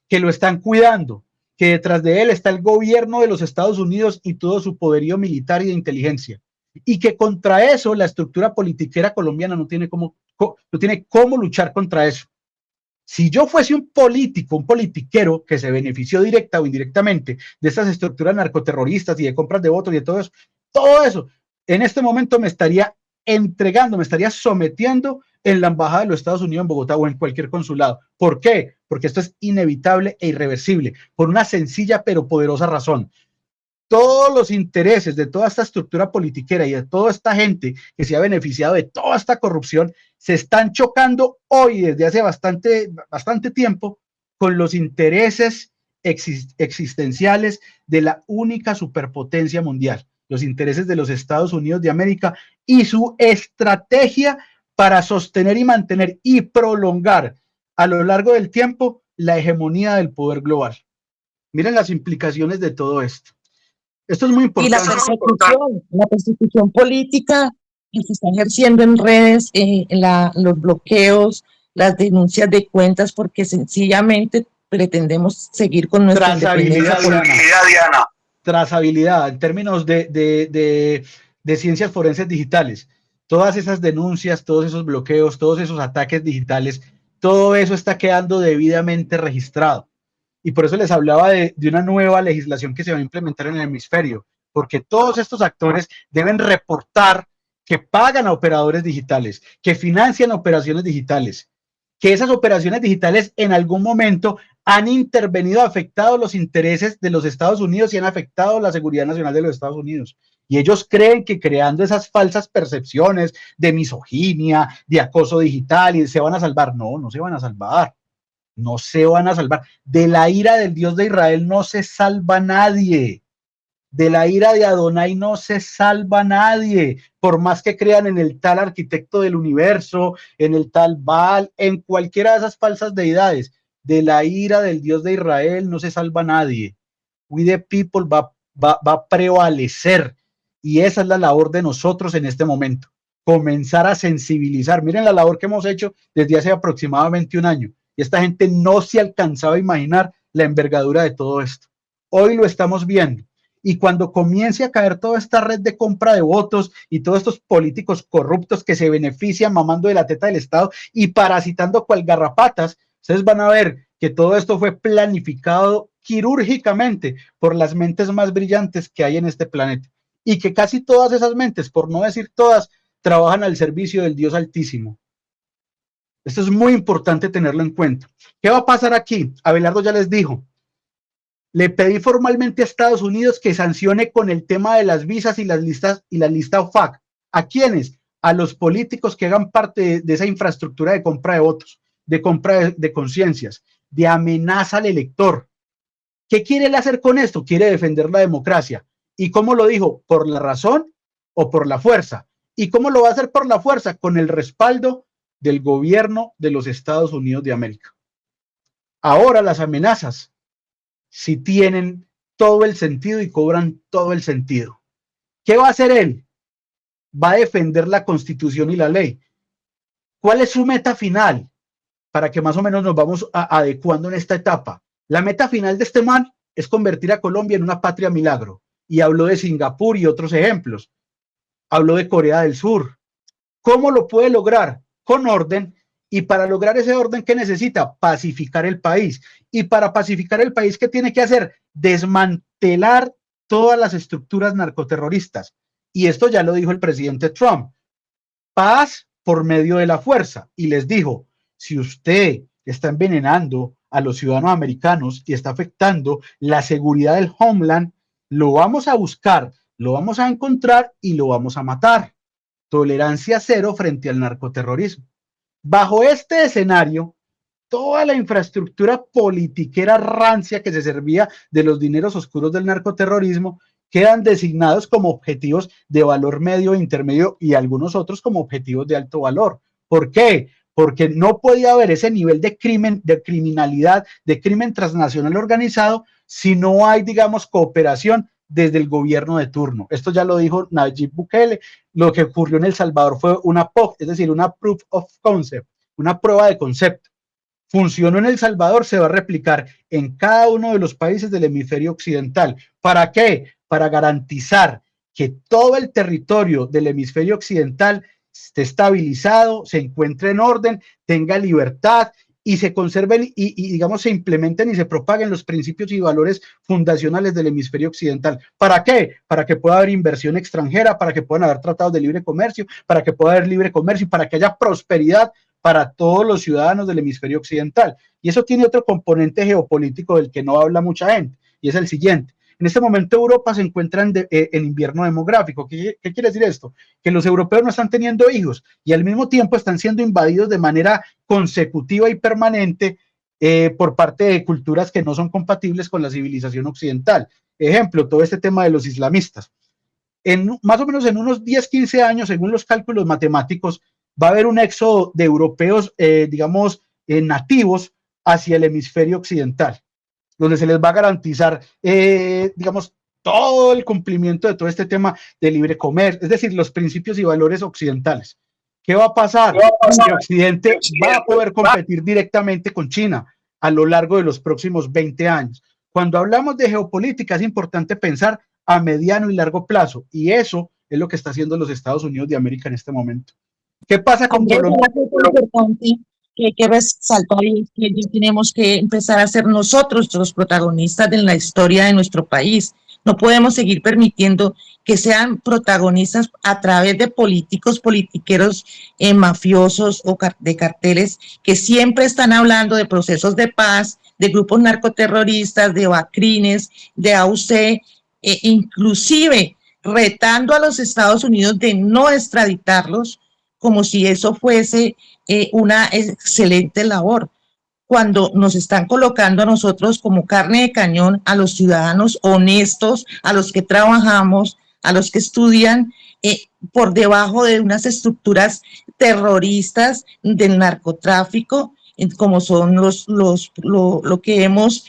que lo están cuidando, que detrás de él está el gobierno de los Estados Unidos y todo su poderío militar y de inteligencia, y que contra eso la estructura politiquera colombiana no tiene cómo luchar contra eso. Si yo fuese un político, un politiquero que se benefició directa o indirectamente de estas estructuras narcoterroristas y de compras de votos y de todo eso, en este momento me estaría entregando, me estaría sometiendo en la embajada de los Estados Unidos en Bogotá o en cualquier consulado. ¿Por qué? Porque esto es inevitable e irreversible, por una sencilla pero poderosa razón. Todos los intereses de toda esta estructura politiquera y de toda esta gente que se ha beneficiado de toda esta corrupción se están chocando hoy desde hace bastante tiempo con los intereses existenciales de la única superpotencia mundial, los intereses de los Estados Unidos de América y su estrategia para sostener y mantener y prolongar a lo largo del tiempo la hegemonía del poder global. Miren las implicaciones de todo esto. Esto es muy importante. Y la persecución política que se está ejerciendo en redes, los bloqueos, las denuncias de cuentas, porque sencillamente pretendemos seguir con nuestra trazabilidad, Diana. Trazabilidad, en términos de ciencias forenses digitales. Todas esas denuncias, todos esos bloqueos, todos esos ataques digitales, todo eso está quedando debidamente registrado. Y por eso les hablaba de una nueva legislación que se va a implementar en el hemisferio, porque todos estos actores deben reportar que pagan a operadores digitales, que financian operaciones digitales, que esas operaciones digitales en algún momento han intervenido, afectado los intereses de los Estados Unidos y han afectado la seguridad nacional de los Estados Unidos. Y ellos creen que creando esas falsas percepciones de misoginia, de acoso digital, y se van a salvar. No, no se van a salvar. No se van a salvar. De la ira del Dios de Israel no se salva nadie. De la ira de Adonai no se salva nadie. Por más que crean en el tal arquitecto del universo, en el tal Baal, en cualquiera de esas falsas deidades, de la ira del Dios de Israel no se salva nadie. We the people va a prevalecer. Y esa es la labor de nosotros en este momento. Comenzar a sensibilizar. Miren la labor que hemos hecho desde hace aproximadamente un año. Y esta gente no se alcanzaba a imaginar la envergadura de todo esto. Hoy lo estamos viendo. Y cuando comience a caer toda esta red de compra de votos y todos estos políticos corruptos que se benefician mamando de la teta del Estado y parasitando cual garrapatas, ustedes van a ver que todo esto fue planificado quirúrgicamente por las mentes más brillantes que hay en este planeta. Y que casi todas esas mentes, por no decir todas, trabajan al servicio del Dios Altísimo. Esto es muy importante tenerlo en cuenta. ¿Qué va a pasar aquí? Abelardo ya les dijo. Le pedí formalmente a Estados Unidos que sancione con el tema de las visas y las listas y la lista OFAC. ¿A quiénes? A los políticos que hagan parte de esa infraestructura de compra de votos, de compra de conciencias, de amenaza al elector. ¿Qué quiere él hacer con esto? Quiere defender la democracia. ¿Y cómo lo dijo? ¿Por la razón o por la fuerza? ¿Y cómo lo va a hacer por la fuerza? Con el respaldo del gobierno de los Estados Unidos de América. Ahora las amenazas sí tienen todo el sentido y cobran todo el sentido. ¿Qué va a hacer él? Va a defender la Constitución y la ley. ¿Cuál es su meta final? Para que más o menos nos vamos adecuando en esta etapa. La meta final de este man es convertir a Colombia en una patria milagro. Y habló de Singapur y otros ejemplos. Habló de Corea del Sur. ¿Cómo lo puede lograr? Con orden. Y para lograr ese orden, ¿qué necesita? Pacificar el país. Y para pacificar el país, ¿qué tiene que hacer? Desmantelar todas las estructuras narcoterroristas. Y esto ya lo dijo el presidente Trump. Paz por medio de la fuerza. Y les dijo, si usted está envenenando a los ciudadanos americanos y está afectando la seguridad del homeland, lo vamos a buscar, lo vamos a encontrar y lo vamos a matar. Tolerancia cero frente al narcoterrorismo. Bajo este escenario, toda la infraestructura politiquera rancia que se servía de los dineros oscuros del narcoterrorismo quedan designados como objetivos de valor medio e intermedio y algunos otros como objetivos de alto valor. ¿Por qué? Porque no podía haber ese nivel de crimen, de criminalidad, de crimen transnacional organizado si no hay, digamos, cooperación desde el gobierno de turno. Esto ya lo dijo Nayib Bukele. Lo que ocurrió en El Salvador fue una POC, es decir, una Proof of Concept, una prueba de concepto. Funcionó en El Salvador, se va a replicar en cada uno de los países del hemisferio occidental. ¿Para qué? Para garantizar que todo el territorio del hemisferio occidental esté estabilizado, se encuentre en orden, tenga libertad y se conserven y digamos se implementen y se propaguen los principios y valores fundacionales del hemisferio occidental. ¿Para qué? Para que pueda haber inversión extranjera, para que puedan haber tratados de libre comercio, para que pueda haber libre comercio y para que haya prosperidad para todos los ciudadanos del hemisferio occidental. Y eso tiene otro componente geopolítico del que no habla mucha gente, y es el siguiente. En este momento Europa se encuentra en invierno demográfico. ¿Qué quiere decir esto? Que los europeos no están teniendo hijos y al mismo tiempo están siendo invadidos de manera consecutiva y permanente por parte de culturas que no son compatibles con la civilización occidental. Ejemplo, todo este tema de los islamistas. Más o menos en unos 10, 15 años, según los cálculos matemáticos, va a haber un éxodo de europeos, nativos hacia el hemisferio occidental, donde se les va a garantizar, digamos, todo el cumplimiento de todo este tema de libre comercio, es decir, los principios y valores occidentales. ¿Qué va a pasar? Que Occidente va a poder competir directamente con China a lo largo de los próximos 20 años. Cuando hablamos de geopolítica es importante pensar a mediano y largo plazo, y eso es lo que está haciendo los Estados Unidos de América en este momento. ¿Qué pasa con Colombia? Que resaltó ahí que tenemos que empezar a ser nosotros los protagonistas de la historia de nuestro país. No podemos seguir permitiendo que sean protagonistas a través de políticos, politiqueros, mafiosos o de carteles que siempre están hablando de procesos de paz, de grupos narcoterroristas, de bacrines, de AUC, inclusive retando a los Estados Unidos de no extraditarlos, como si eso fuese una excelente labor, cuando nos están colocando a nosotros como carne de cañón, a los ciudadanos honestos, a los que trabajamos, a los que estudian, por debajo de unas estructuras terroristas del narcotráfico, como son lo que hemos,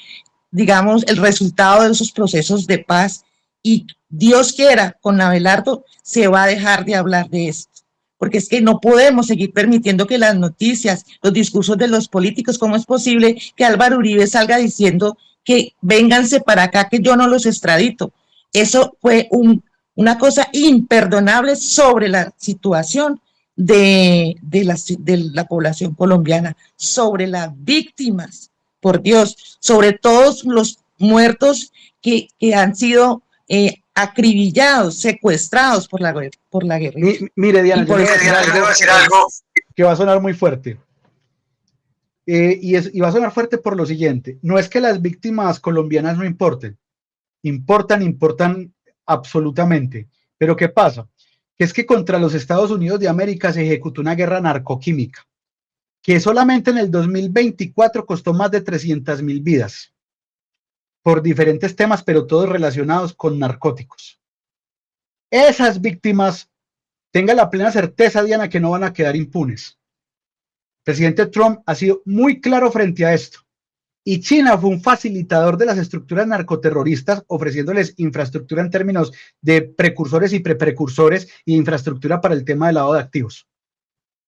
digamos, el resultado de esos procesos de paz. Y Dios quiera, con Abelardo se va a dejar de hablar de esto, porque es que no podemos seguir permitiendo que las noticias, los discursos de los políticos, ¿cómo es posible que Álvaro Uribe salga diciendo que vénganse para acá, que yo no los extradito? Eso fue una cosa imperdonable sobre la situación de la población colombiana, sobre las víctimas, por Dios, sobre todos los muertos que han sido acribillados, secuestrados por la guerrilla. Mire, Diana, yo le voy a decir algo que va a sonar muy fuerte. Y va a sonar fuerte por lo siguiente: no es que las víctimas colombianas no importen, importan absolutamente. Pero ¿qué pasa? Que es que contra los Estados Unidos de América se ejecutó una guerra narcoquímica que solamente en el 2024 costó más de 300,000 vidas. por diferentes temas, pero todos relacionados con narcóticos. Esas víctimas, tenga la plena certeza, Diana, que no van a quedar impunes. El presidente Trump ha sido muy claro frente a esto. Y China fue un facilitador de las estructuras narcoterroristas, ofreciéndoles infraestructura en términos de precursores y preprecursores y infraestructura para el tema del lavado de activos.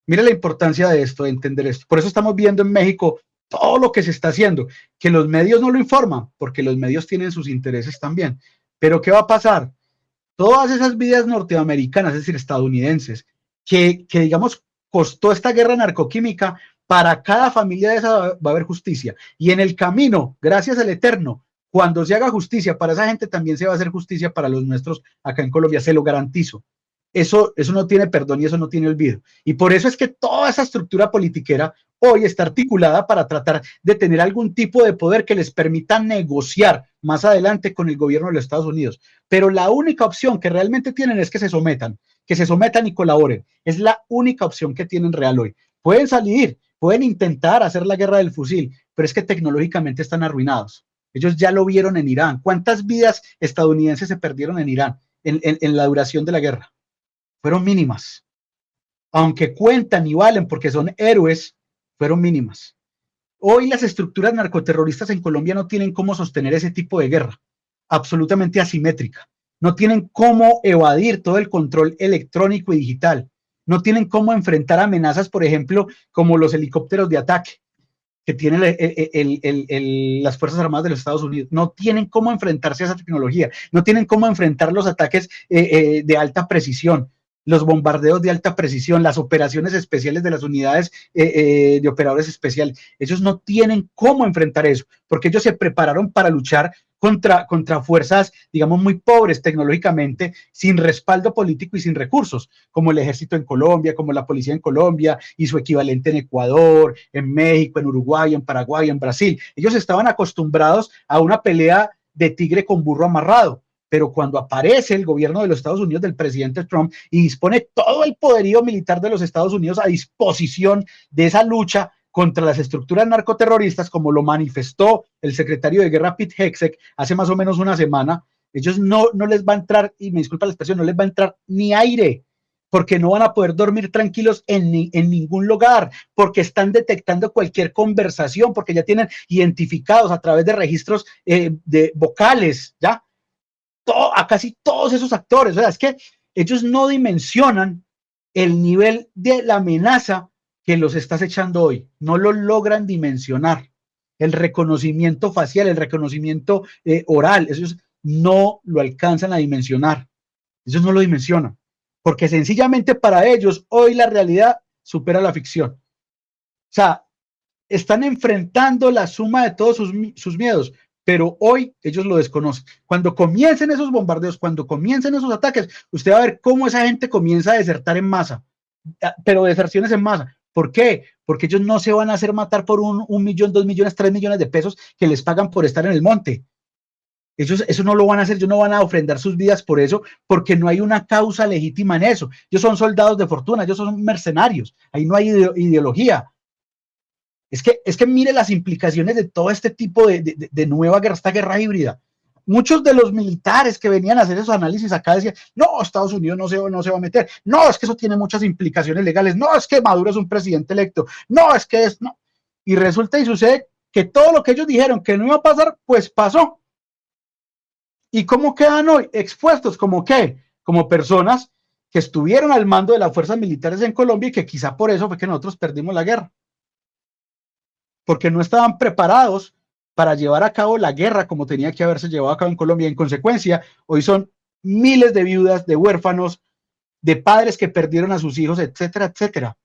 Mire la importancia de esto, de entender esto. Por eso estamos viendo en México todo lo que se está haciendo, que los medios no lo informan, porque los medios tienen sus intereses también. Pero ¿qué va a pasar? Todas esas vidas norteamericanas, es decir, estadounidenses, que digamos, costó esta guerra narcoquímica, para cada familia de esa va a haber justicia. Y en el camino, gracias al Eterno, cuando se haga justicia para esa gente, también se va a hacer justicia para los nuestros acá en Colombia, se lo garantizo. Eso no tiene perdón y eso no tiene olvido. Y por eso es que toda esa estructura politiquera hoy está articulada para tratar de tener algún tipo de poder que les permita negociar más adelante con el gobierno de los Estados Unidos. Pero la única opción que realmente tienen es que se sometan y colaboren. Es la única opción que tienen real hoy. Pueden salir, pueden intentar hacer la guerra del fusil, pero es que tecnológicamente están arruinados. Ellos ya lo vieron en Irán. ¿Cuántas vidas estadounidenses se perdieron en Irán en la duración de la guerra? Fueron mínimas. Aunque cuentan y valen porque son héroes, fueron mínimas. Hoy las estructuras narcoterroristas en Colombia no tienen cómo sostener ese tipo de guerra, absolutamente asimétrica. No tienen cómo evadir todo el control electrónico y digital. No tienen cómo enfrentar amenazas, por ejemplo, como los helicópteros de ataque que tienen las Fuerzas Armadas de los Estados Unidos. No tienen cómo enfrentarse a esa tecnología. No tienen cómo enfrentar los ataques de alta precisión, los bombardeos de alta precisión, las operaciones especiales de las unidades de operadores especiales. Ellos no tienen cómo enfrentar eso, porque ellos se prepararon para luchar contra fuerzas, digamos, muy pobres tecnológicamente, sin respaldo político y sin recursos, como el ejército en Colombia, como la policía en Colombia y su equivalente en Ecuador, en México, en Uruguay, en Paraguay, en Brasil. Ellos estaban acostumbrados a una pelea de tigre con burro amarrado. Pero cuando aparece el gobierno de los Estados Unidos del presidente Trump y dispone todo el poderío militar de los Estados Unidos a disposición de esa lucha contra las estructuras narcoterroristas, como lo manifestó el secretario de Guerra Pete Hegseth hace más o menos una semana, ellos no les va a entrar, y me disculpa la expresión, no les va a entrar ni aire, porque no van a poder dormir tranquilos en ningún lugar, porque están detectando cualquier conversación, porque ya tienen identificados a través de registros de vocales, ¿ya? A casi todos esos actores. O sea, es que ellos no dimensionan el nivel de la amenaza que los estás echando hoy. No lo logran dimensionar. El reconocimiento facial, el reconocimiento oral, ellos no lo alcanzan a dimensionar. Ellos no lo dimensionan. Porque sencillamente para ellos hoy la realidad supera la ficción. O sea, están enfrentando la suma de todos sus miedos, pero hoy ellos lo desconocen. Cuando comiencen esos bombardeos, cuando comiencen esos ataques, usted va a ver cómo esa gente comienza a desertar en masa, pero deserciones en masa. ¿Por qué? Porque ellos no se van a hacer matar por 1 millón, 2 millones, 3 millones de pesos que les pagan por estar en el monte. Ellos eso no lo van a hacer, ellos no van a ofrendar sus vidas por eso, porque no hay una causa legítima en eso. Ellos son soldados de fortuna, ellos son mercenarios, ahí no hay ideología. Es que mire las implicaciones de todo este tipo de nueva guerra, esta guerra híbrida. Muchos de los militares que venían a hacer esos análisis acá decían, no, Estados Unidos no se va a meter, no, es que eso tiene muchas implicaciones legales, no, es que Maduro es un presidente electo, no, es que es, no. Y resulta y sucede que todo lo que ellos dijeron que no iba a pasar, pues pasó. ¿Y cómo quedan hoy? Expuestos, ¿como qué? Como personas que estuvieron al mando de las fuerzas militares en Colombia y que quizá por eso fue que nosotros perdimos la guerra. Porque no estaban preparados para llevar a cabo la guerra como tenía que haberse llevado a cabo en Colombia. En consecuencia, hoy son miles de viudas, de huérfanos, de padres que perdieron a sus hijos, etcétera, etcétera.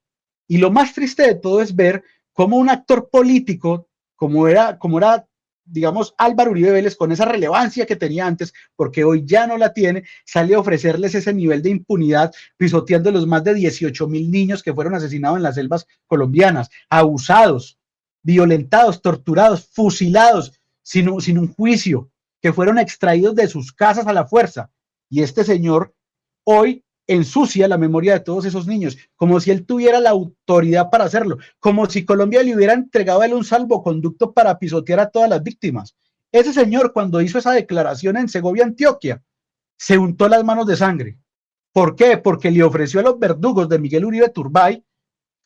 Y lo más triste de todo es ver cómo un actor político, como era, digamos, Álvaro Uribe Vélez, con esa relevancia que tenía antes, porque hoy ya no la tiene, sale a ofrecerles ese nivel de impunidad, pisoteando los más de 18,000 niños que fueron asesinados en las selvas colombianas, abusados, violentados, torturados, fusilados sin un juicio, que fueron extraídos de sus casas a la fuerza. Y este señor hoy ensucia la memoria de todos esos niños, como si él tuviera la autoridad para hacerlo, como si Colombia le hubiera entregado a él un salvoconducto para pisotear a todas las víctimas. Ese señor, cuando hizo esa declaración en Segovia, Antioquia, se untó las manos de sangre. ¿Por qué? Porque le ofreció a los verdugos de Miguel Uribe Turbay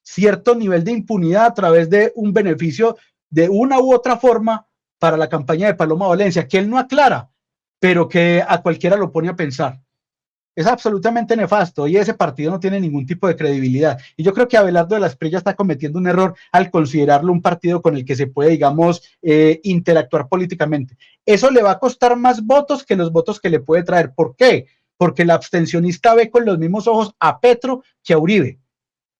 cierto nivel de impunidad a través de un beneficio de una u otra forma para la campaña de Paloma Valencia, que él no aclara, pero que a cualquiera lo pone a pensar. Es absolutamente nefasto y ese partido no tiene ningún tipo de credibilidad. Y yo creo que Abelardo de la Espriella está cometiendo un error al considerarlo un partido con el que se puede, digamos, interactuar políticamente. Eso le va a costar más votos que los votos que le puede traer. ¿Por qué? Porque el abstencionista ve con los mismos ojos a Petro que a Uribe,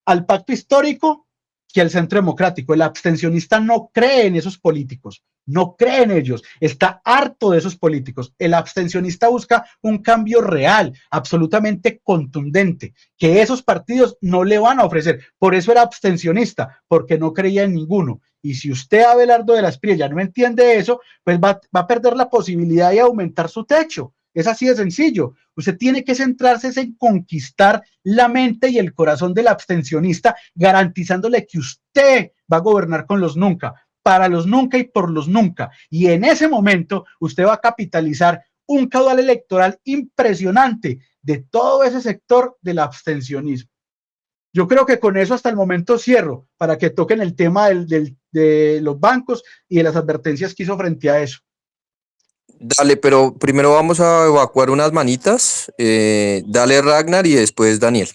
al pacto histórico que al centro democrático. El abstencionista no cree en esos políticos, no cree en ellos, está harto de esos políticos. El abstencionista busca un cambio real, absolutamente contundente, que esos partidos no le van a ofrecer. Por eso era abstencionista, porque no creía en ninguno. Y si usted, Abelardo de la Espriella, no entiende eso, pues va a perder la posibilidad de aumentar su techo. Es así de sencillo. Usted tiene que centrarse en conquistar la mente y el corazón del abstencionista, garantizándole que usted va a gobernar con los nunca, para los nunca y por los nunca. Y en ese momento usted va a capitalizar un caudal electoral impresionante de todo ese sector del abstencionismo. Yo creo que con eso hasta el momento cierro, para que toquen el tema de los bancos y de las advertencias que hizo frente a eso. Dale, pero primero vamos a evacuar unas manitas. Dale Ragnar y después Daniel.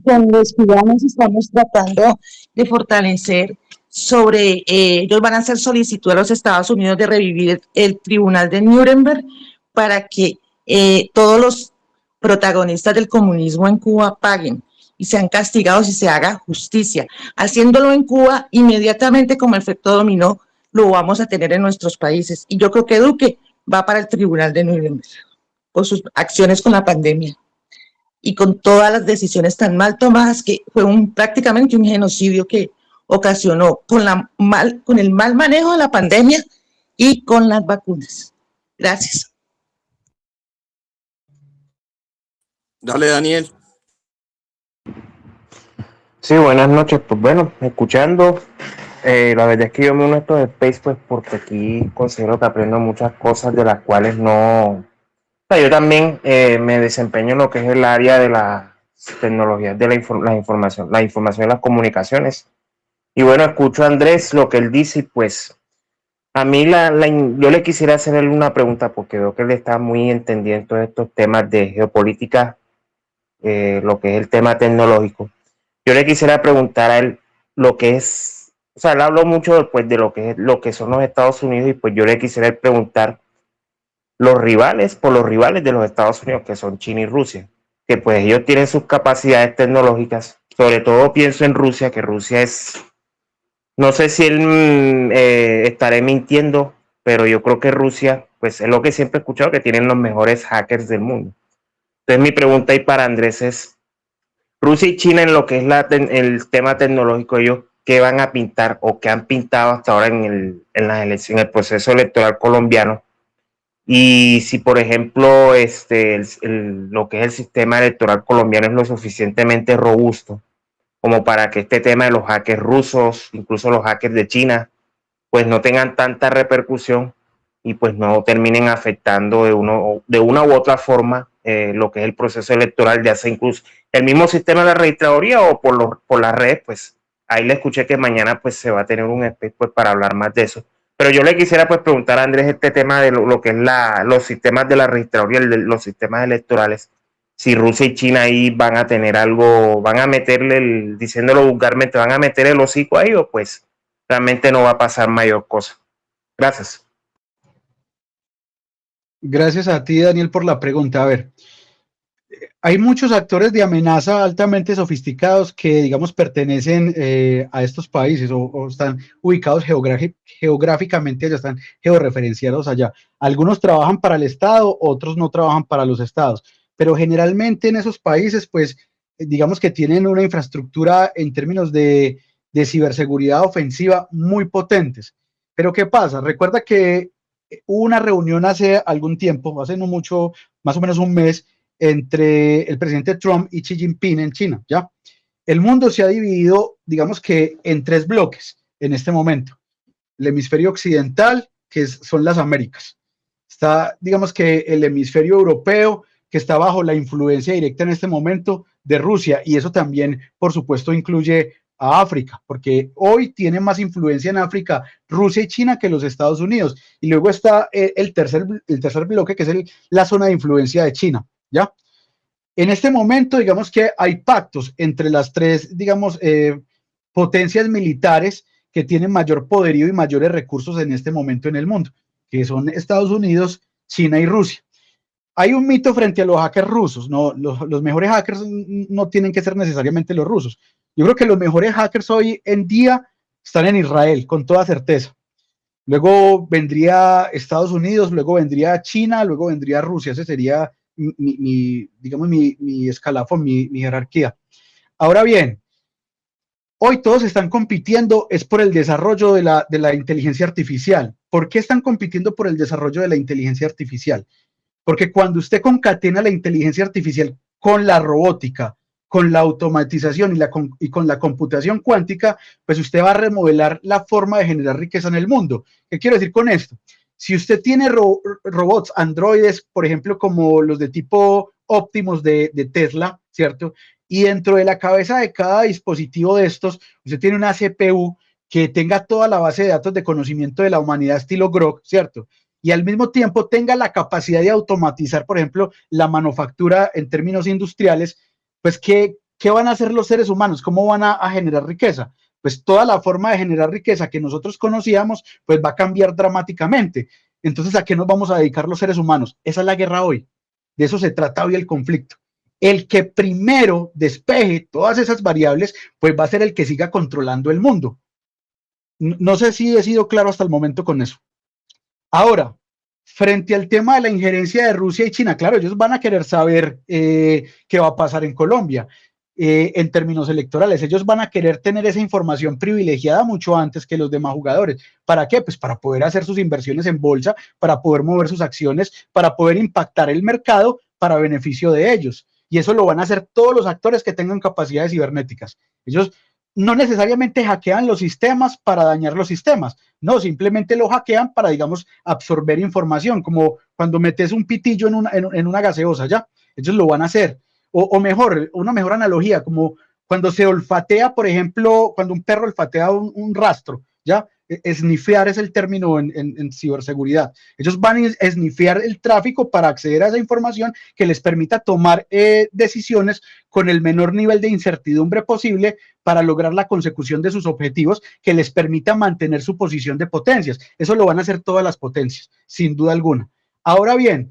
Con los ciudadanos estamos tratando de fortalecer sobre, ellos van a hacer solicitud a los Estados Unidos de revivir el Tribunal de Nuremberg para que todos los protagonistas del comunismo en Cuba paguen y sean castigados y se haga justicia. Haciéndolo en Cuba, inmediatamente como efecto dominó, lo vamos a tener en nuestros países. Y yo creo que Duque va para el Tribunal de Nuremberg por sus acciones con la pandemia y con todas las decisiones tan mal tomadas que fue prácticamente un genocidio que ocasionó con el mal manejo de la pandemia y con las vacunas. Gracias. Dale, Daniel. Sí, buenas noches. Pues bueno, escuchando, la verdad es que yo me uno a estos space pues porque aquí considero que aprendo muchas cosas de las cuales no... O sea, yo también me desempeño en lo que es el área de las tecnologías de la información y las comunicaciones. Y bueno, escucho a Andrés lo que él dice y pues a mí yo le quisiera hacerle una pregunta porque veo que él está muy entendiendo estos temas de geopolítica, lo que es el tema tecnológico. Yo le quisiera preguntar a él lo que es, o sea, él habló mucho pues, de lo que son los Estados Unidos y pues yo le quisiera preguntar los rivales de los Estados Unidos, que son China y Rusia, que pues ellos tienen sus capacidades tecnológicas, sobre todo pienso en Rusia, que Rusia es, no sé si él estaré mintiendo, pero yo creo que Rusia, pues es lo que siempre he escuchado, que tienen los mejores hackers del mundo. Entonces mi pregunta ahí para Andrés es, Rusia y China en lo que es el tema tecnológico, ellos qué van a pintar o qué han pintado hasta ahora en las elecciones, el proceso electoral colombiano. Y si, por ejemplo, lo que es el sistema electoral colombiano es lo suficientemente robusto como para que este tema de los hackers rusos, incluso los hackers de China, pues no tengan tanta repercusión y pues no terminen afectando de una u otra forma lo que es el proceso electoral, ya sea incluso el mismo sistema de la registraduría o por las redes, pues ahí le escuché que mañana pues se va a tener un space pues, para hablar más de eso. Pero yo le quisiera pues preguntar a Andrés este tema de lo que es los sistemas de la registraduría, los sistemas electorales. Si Rusia y China ahí van a tener algo, van a meterle, diciéndolo vulgarmente, van a meter el hocico ahí o pues realmente no va a pasar mayor cosa. Gracias. Gracias a ti, Daniel, por la pregunta. A ver, hay muchos actores de amenaza altamente sofisticados que, digamos, pertenecen a estos países o están ubicados geográficamente allá, están georreferenciados allá. Algunos trabajan para el Estado, otros no trabajan para los estados, pero generalmente en esos países, pues, digamos que tienen una infraestructura en términos de ciberseguridad ofensiva muy potentes. Pero ¿qué pasa? Recuerda que hubo una reunión hace algún tiempo, hace no mucho, más o menos un mes, entre el presidente Trump y Xi Jinping en China, ¿ya? El mundo se ha dividido, digamos que en tres bloques en este momento. El hemisferio occidental, que son las Américas. Está, digamos que el hemisferio europeo, que está bajo la influencia directa en este momento de Rusia, y eso también, por supuesto, incluye a África, porque hoy tiene más influencia en África Rusia y China que los Estados Unidos. Y luego está el tercer bloque, que es la zona de influencia de China, ¿ya? En este momento, digamos que hay pactos entre las tres, digamos, potencias militares que tienen mayor poderío y mayores recursos en este momento en el mundo, que son Estados Unidos, China y Rusia. Hay un mito frente a los hackers rusos, no, los mejores hackers no tienen que ser necesariamente los rusos. Yo creo que los mejores hackers hoy en día están en Israel, con toda certeza. Luego vendría Estados Unidos, luego vendría China, luego vendría Rusia. Ese sería digamos, mi escalafón, mi jerarquía. Ahora bien, hoy todos están compitiendo es por el desarrollo de la inteligencia artificial. ¿Por qué están compitiendo por el desarrollo de la inteligencia artificial? Porque cuando usted concatena la inteligencia artificial con la robótica, con la automatización y con la computación cuántica, pues usted va a remodelar la forma de generar riqueza en el mundo. ¿Qué quiero decir con esto? Si usted tiene robots, androides, por ejemplo, como los de tipo Optimus de Tesla, ¿cierto? Y dentro de la cabeza de cada dispositivo de estos, usted tiene una CPU que tenga toda la base de datos de conocimiento de la humanidad estilo Grok, ¿cierto? Y al mismo tiempo tenga la capacidad de automatizar, por ejemplo, la manufactura en términos industriales, pues ¿qué van a hacer los seres humanos? ¿Cómo van a generar riqueza? Pues toda la forma de generar riqueza que nosotros conocíamos, pues va a cambiar dramáticamente. Entonces, ¿a qué nos vamos a dedicar los seres humanos? Esa es la guerra hoy. De eso se trata hoy el conflicto. El que primero despeje todas esas variables, pues va a ser el que siga controlando el mundo. No sé si he sido claro hasta el momento con eso. Ahora, frente al tema de la injerencia de Rusia y China, claro, ellos van a querer saber qué va a pasar en Colombia en términos electorales. Ellos van a querer tener esa información privilegiada mucho antes que los demás jugadores. ¿Para qué? Pues para poder hacer sus inversiones en bolsa, para poder mover sus acciones, para poder impactar el mercado para beneficio de ellos. Y eso lo van a hacer todos los actores que tengan capacidades cibernéticas. Ellos no necesariamente hackean los sistemas para dañar los sistemas, no, simplemente lo hackean para, digamos, absorber información, como cuando metes un pitillo en una gaseosa, ¿ya? Ellos lo van a hacer. O mejor, una mejor analogía, como cuando se olfatea, por ejemplo, cuando un perro olfatea un rastro, ¿ya? Snifear es el término en ciberseguridad. Ellos van a snifear el tráfico para acceder a esa información que les permita tomar decisiones con el menor nivel de incertidumbre posible para lograr la consecución de sus objetivos que les permita mantener su posición de potencias. Eso lo van a hacer todas las potencias, sin duda alguna. Ahora bien,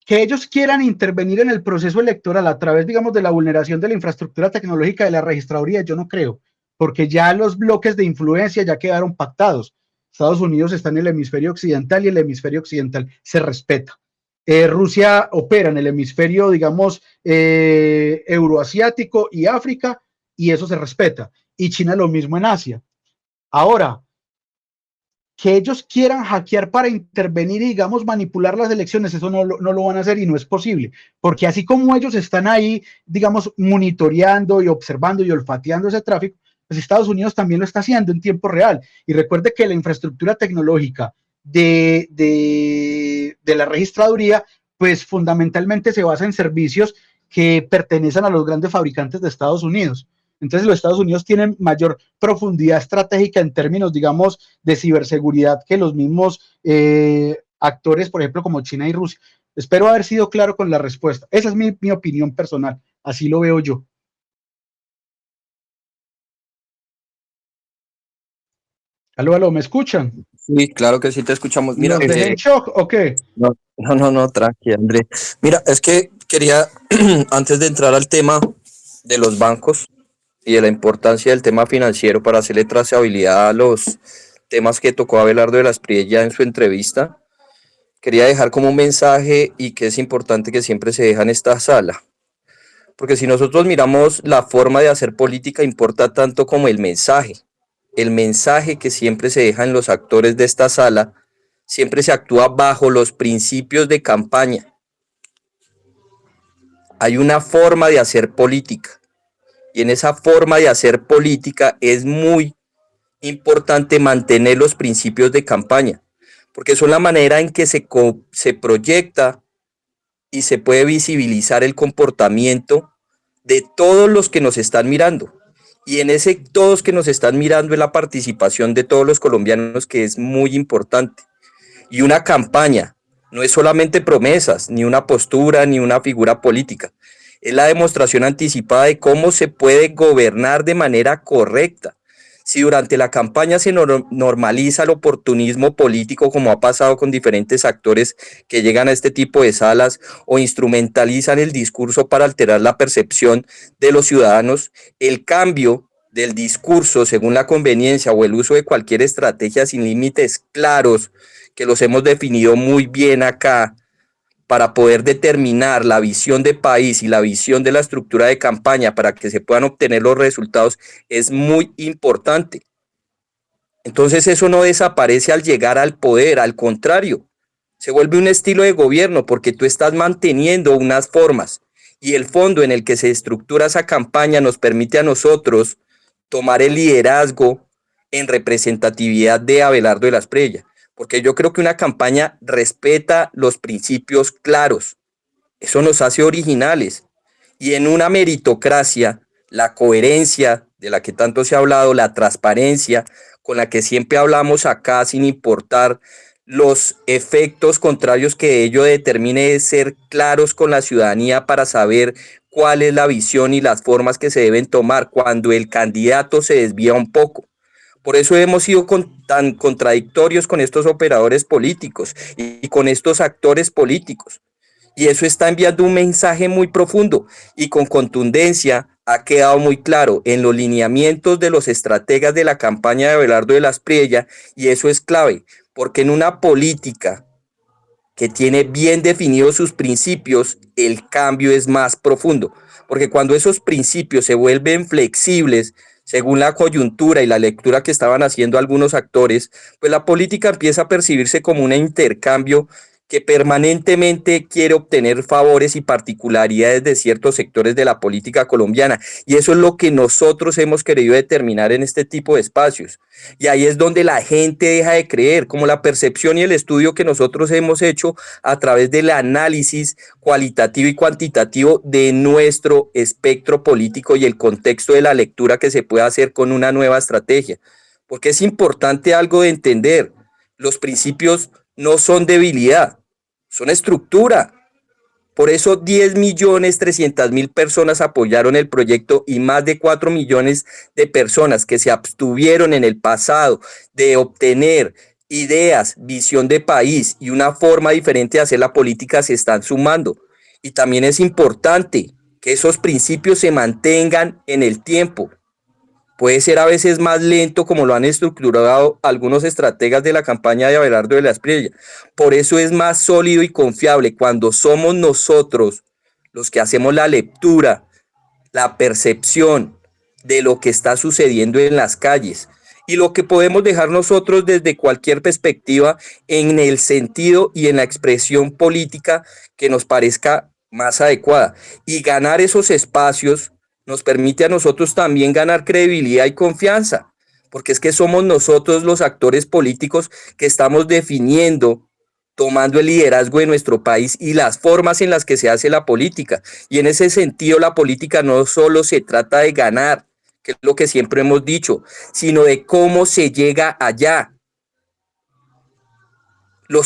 que ellos quieran intervenir en el proceso electoral a través, digamos, de la vulneración de la infraestructura tecnológica de la registraduría, yo no creo, porque ya los bloques de influencia ya quedaron pactados. Estados Unidos está en el hemisferio occidental y el hemisferio occidental se respeta. Rusia opera en el hemisferio, digamos, euroasiático y África, y eso se respeta. Y China lo mismo en Asia. Ahora, que ellos quieran hackear para intervenir y, digamos, manipular las elecciones, eso no lo van a hacer y no es posible, porque así como ellos están ahí, digamos, monitoreando y observando y olfateando ese tráfico, pues Estados Unidos también lo está haciendo en tiempo real. Y recuerde que la infraestructura tecnológica de la registraduría, pues fundamentalmente se basa en servicios que pertenecen a los grandes fabricantes de Estados Unidos. Entonces los Estados Unidos tienen mayor profundidad estratégica en términos, digamos, de ciberseguridad que los mismos actores, por ejemplo, como China y Rusia. Espero haber sido claro con la respuesta. Esa es mi opinión personal. Así lo veo yo. Aló, ¿me escuchan? Sí, claro que sí te escuchamos. Mira, ¿Los dejé en shock o qué? no, tranqui, André. Mira, es que quería, antes de entrar al tema de los bancos y de la importancia del tema financiero para hacerle trazabilidad a los temas que tocó Abelardo de las Priella en su entrevista, quería dejar como un mensaje y que es importante que siempre se deja en esta sala. Porque si nosotros miramos la forma de hacer política, importa tanto como el mensaje. El mensaje que siempre se deja en los actores de esta sala, siempre se actúa bajo los principios de campaña. Hay una forma de hacer política. Y en esa forma de hacer política es muy importante mantener los principios de campaña. Porque son la manera en que se proyecta y se puede visibilizar el comportamiento de todos los que nos están mirando. Y en ese todos que nos están mirando es la participación de todos los colombianos, que es muy importante. Y una campaña no es solamente promesas, ni una postura, ni una figura política. Es la demostración anticipada de cómo se puede gobernar de manera correcta. Si durante la campaña se normaliza el oportunismo político, como ha pasado con diferentes actores que llegan a este tipo de salas o instrumentalizan el discurso para alterar la percepción de los ciudadanos, el cambio del discurso según la conveniencia o el uso de cualquier estrategia sin límites claros, que los hemos definido muy bien acá, para poder determinar la visión de país y la visión de la estructura de campaña para que se puedan obtener los resultados, es muy importante. Entonces eso no desaparece al llegar al poder, al contrario, se vuelve un estilo de gobierno porque tú estás manteniendo unas formas y el fondo en el que se estructura esa campaña nos permite a nosotros tomar el liderazgo en representatividad de Abelardo de las Priella. Porque yo creo que una campaña respeta los principios claros. Eso nos hace originales. Y en una meritocracia, la coherencia de la que tanto se ha hablado, la transparencia con la que siempre hablamos acá, sin importar los efectos contrarios que ello determine, de ser claros con la ciudadanía para saber cuál es la visión y las formas que se deben tomar cuando el candidato se desvía un poco. Por eso hemos sido tan contradictorios con estos operadores políticos y con estos actores políticos. Y eso está enviando un mensaje muy profundo y con contundencia ha quedado muy claro en los lineamientos de los estrategas de la campaña de Abelardo de las Priella, y eso es clave, porque en una política que tiene bien definidos sus principios, el cambio es más profundo, porque cuando esos principios se vuelven flexibles, según la coyuntura y la lectura que estaban haciendo algunos actores, pues la política empieza a percibirse como un intercambio que permanentemente quiere obtener favores y particularidades de ciertos sectores de la política colombiana. Y eso es lo que nosotros hemos querido determinar en este tipo de espacios. Y ahí es donde la gente deja de creer, como la percepción y el estudio que nosotros hemos hecho a través del análisis cualitativo y cuantitativo de nuestro espectro político y el contexto de la lectura que se puede hacer con una nueva estrategia. Porque es importante algo de entender, los principios no son debilidad, son estructura. Por eso 10.300.000 personas apoyaron el proyecto y más de 4 millones de personas que se abstuvieron en el pasado de obtener ideas, visión de país y una forma diferente de hacer la política se están sumando. Y también es importante que esos principios se mantengan en el tiempo. Puede ser a veces más lento, como lo han estructurado algunos estrategas de la campaña de Abelardo de las Priella. Por eso es más sólido y confiable cuando somos nosotros los que hacemos la lectura, la percepción de lo que está sucediendo en las calles y lo que podemos dejar nosotros desde cualquier perspectiva en el sentido y en la expresión política que nos parezca más adecuada. Y ganar esos espacios nos permite a nosotros también ganar credibilidad y confianza, porque es que somos nosotros los actores políticos que estamos definiendo, tomando el liderazgo de nuestro país y las formas en las que se hace la política. Y en ese sentido, la política no solo se trata de ganar, que es lo que siempre hemos dicho, sino de cómo se llega allá.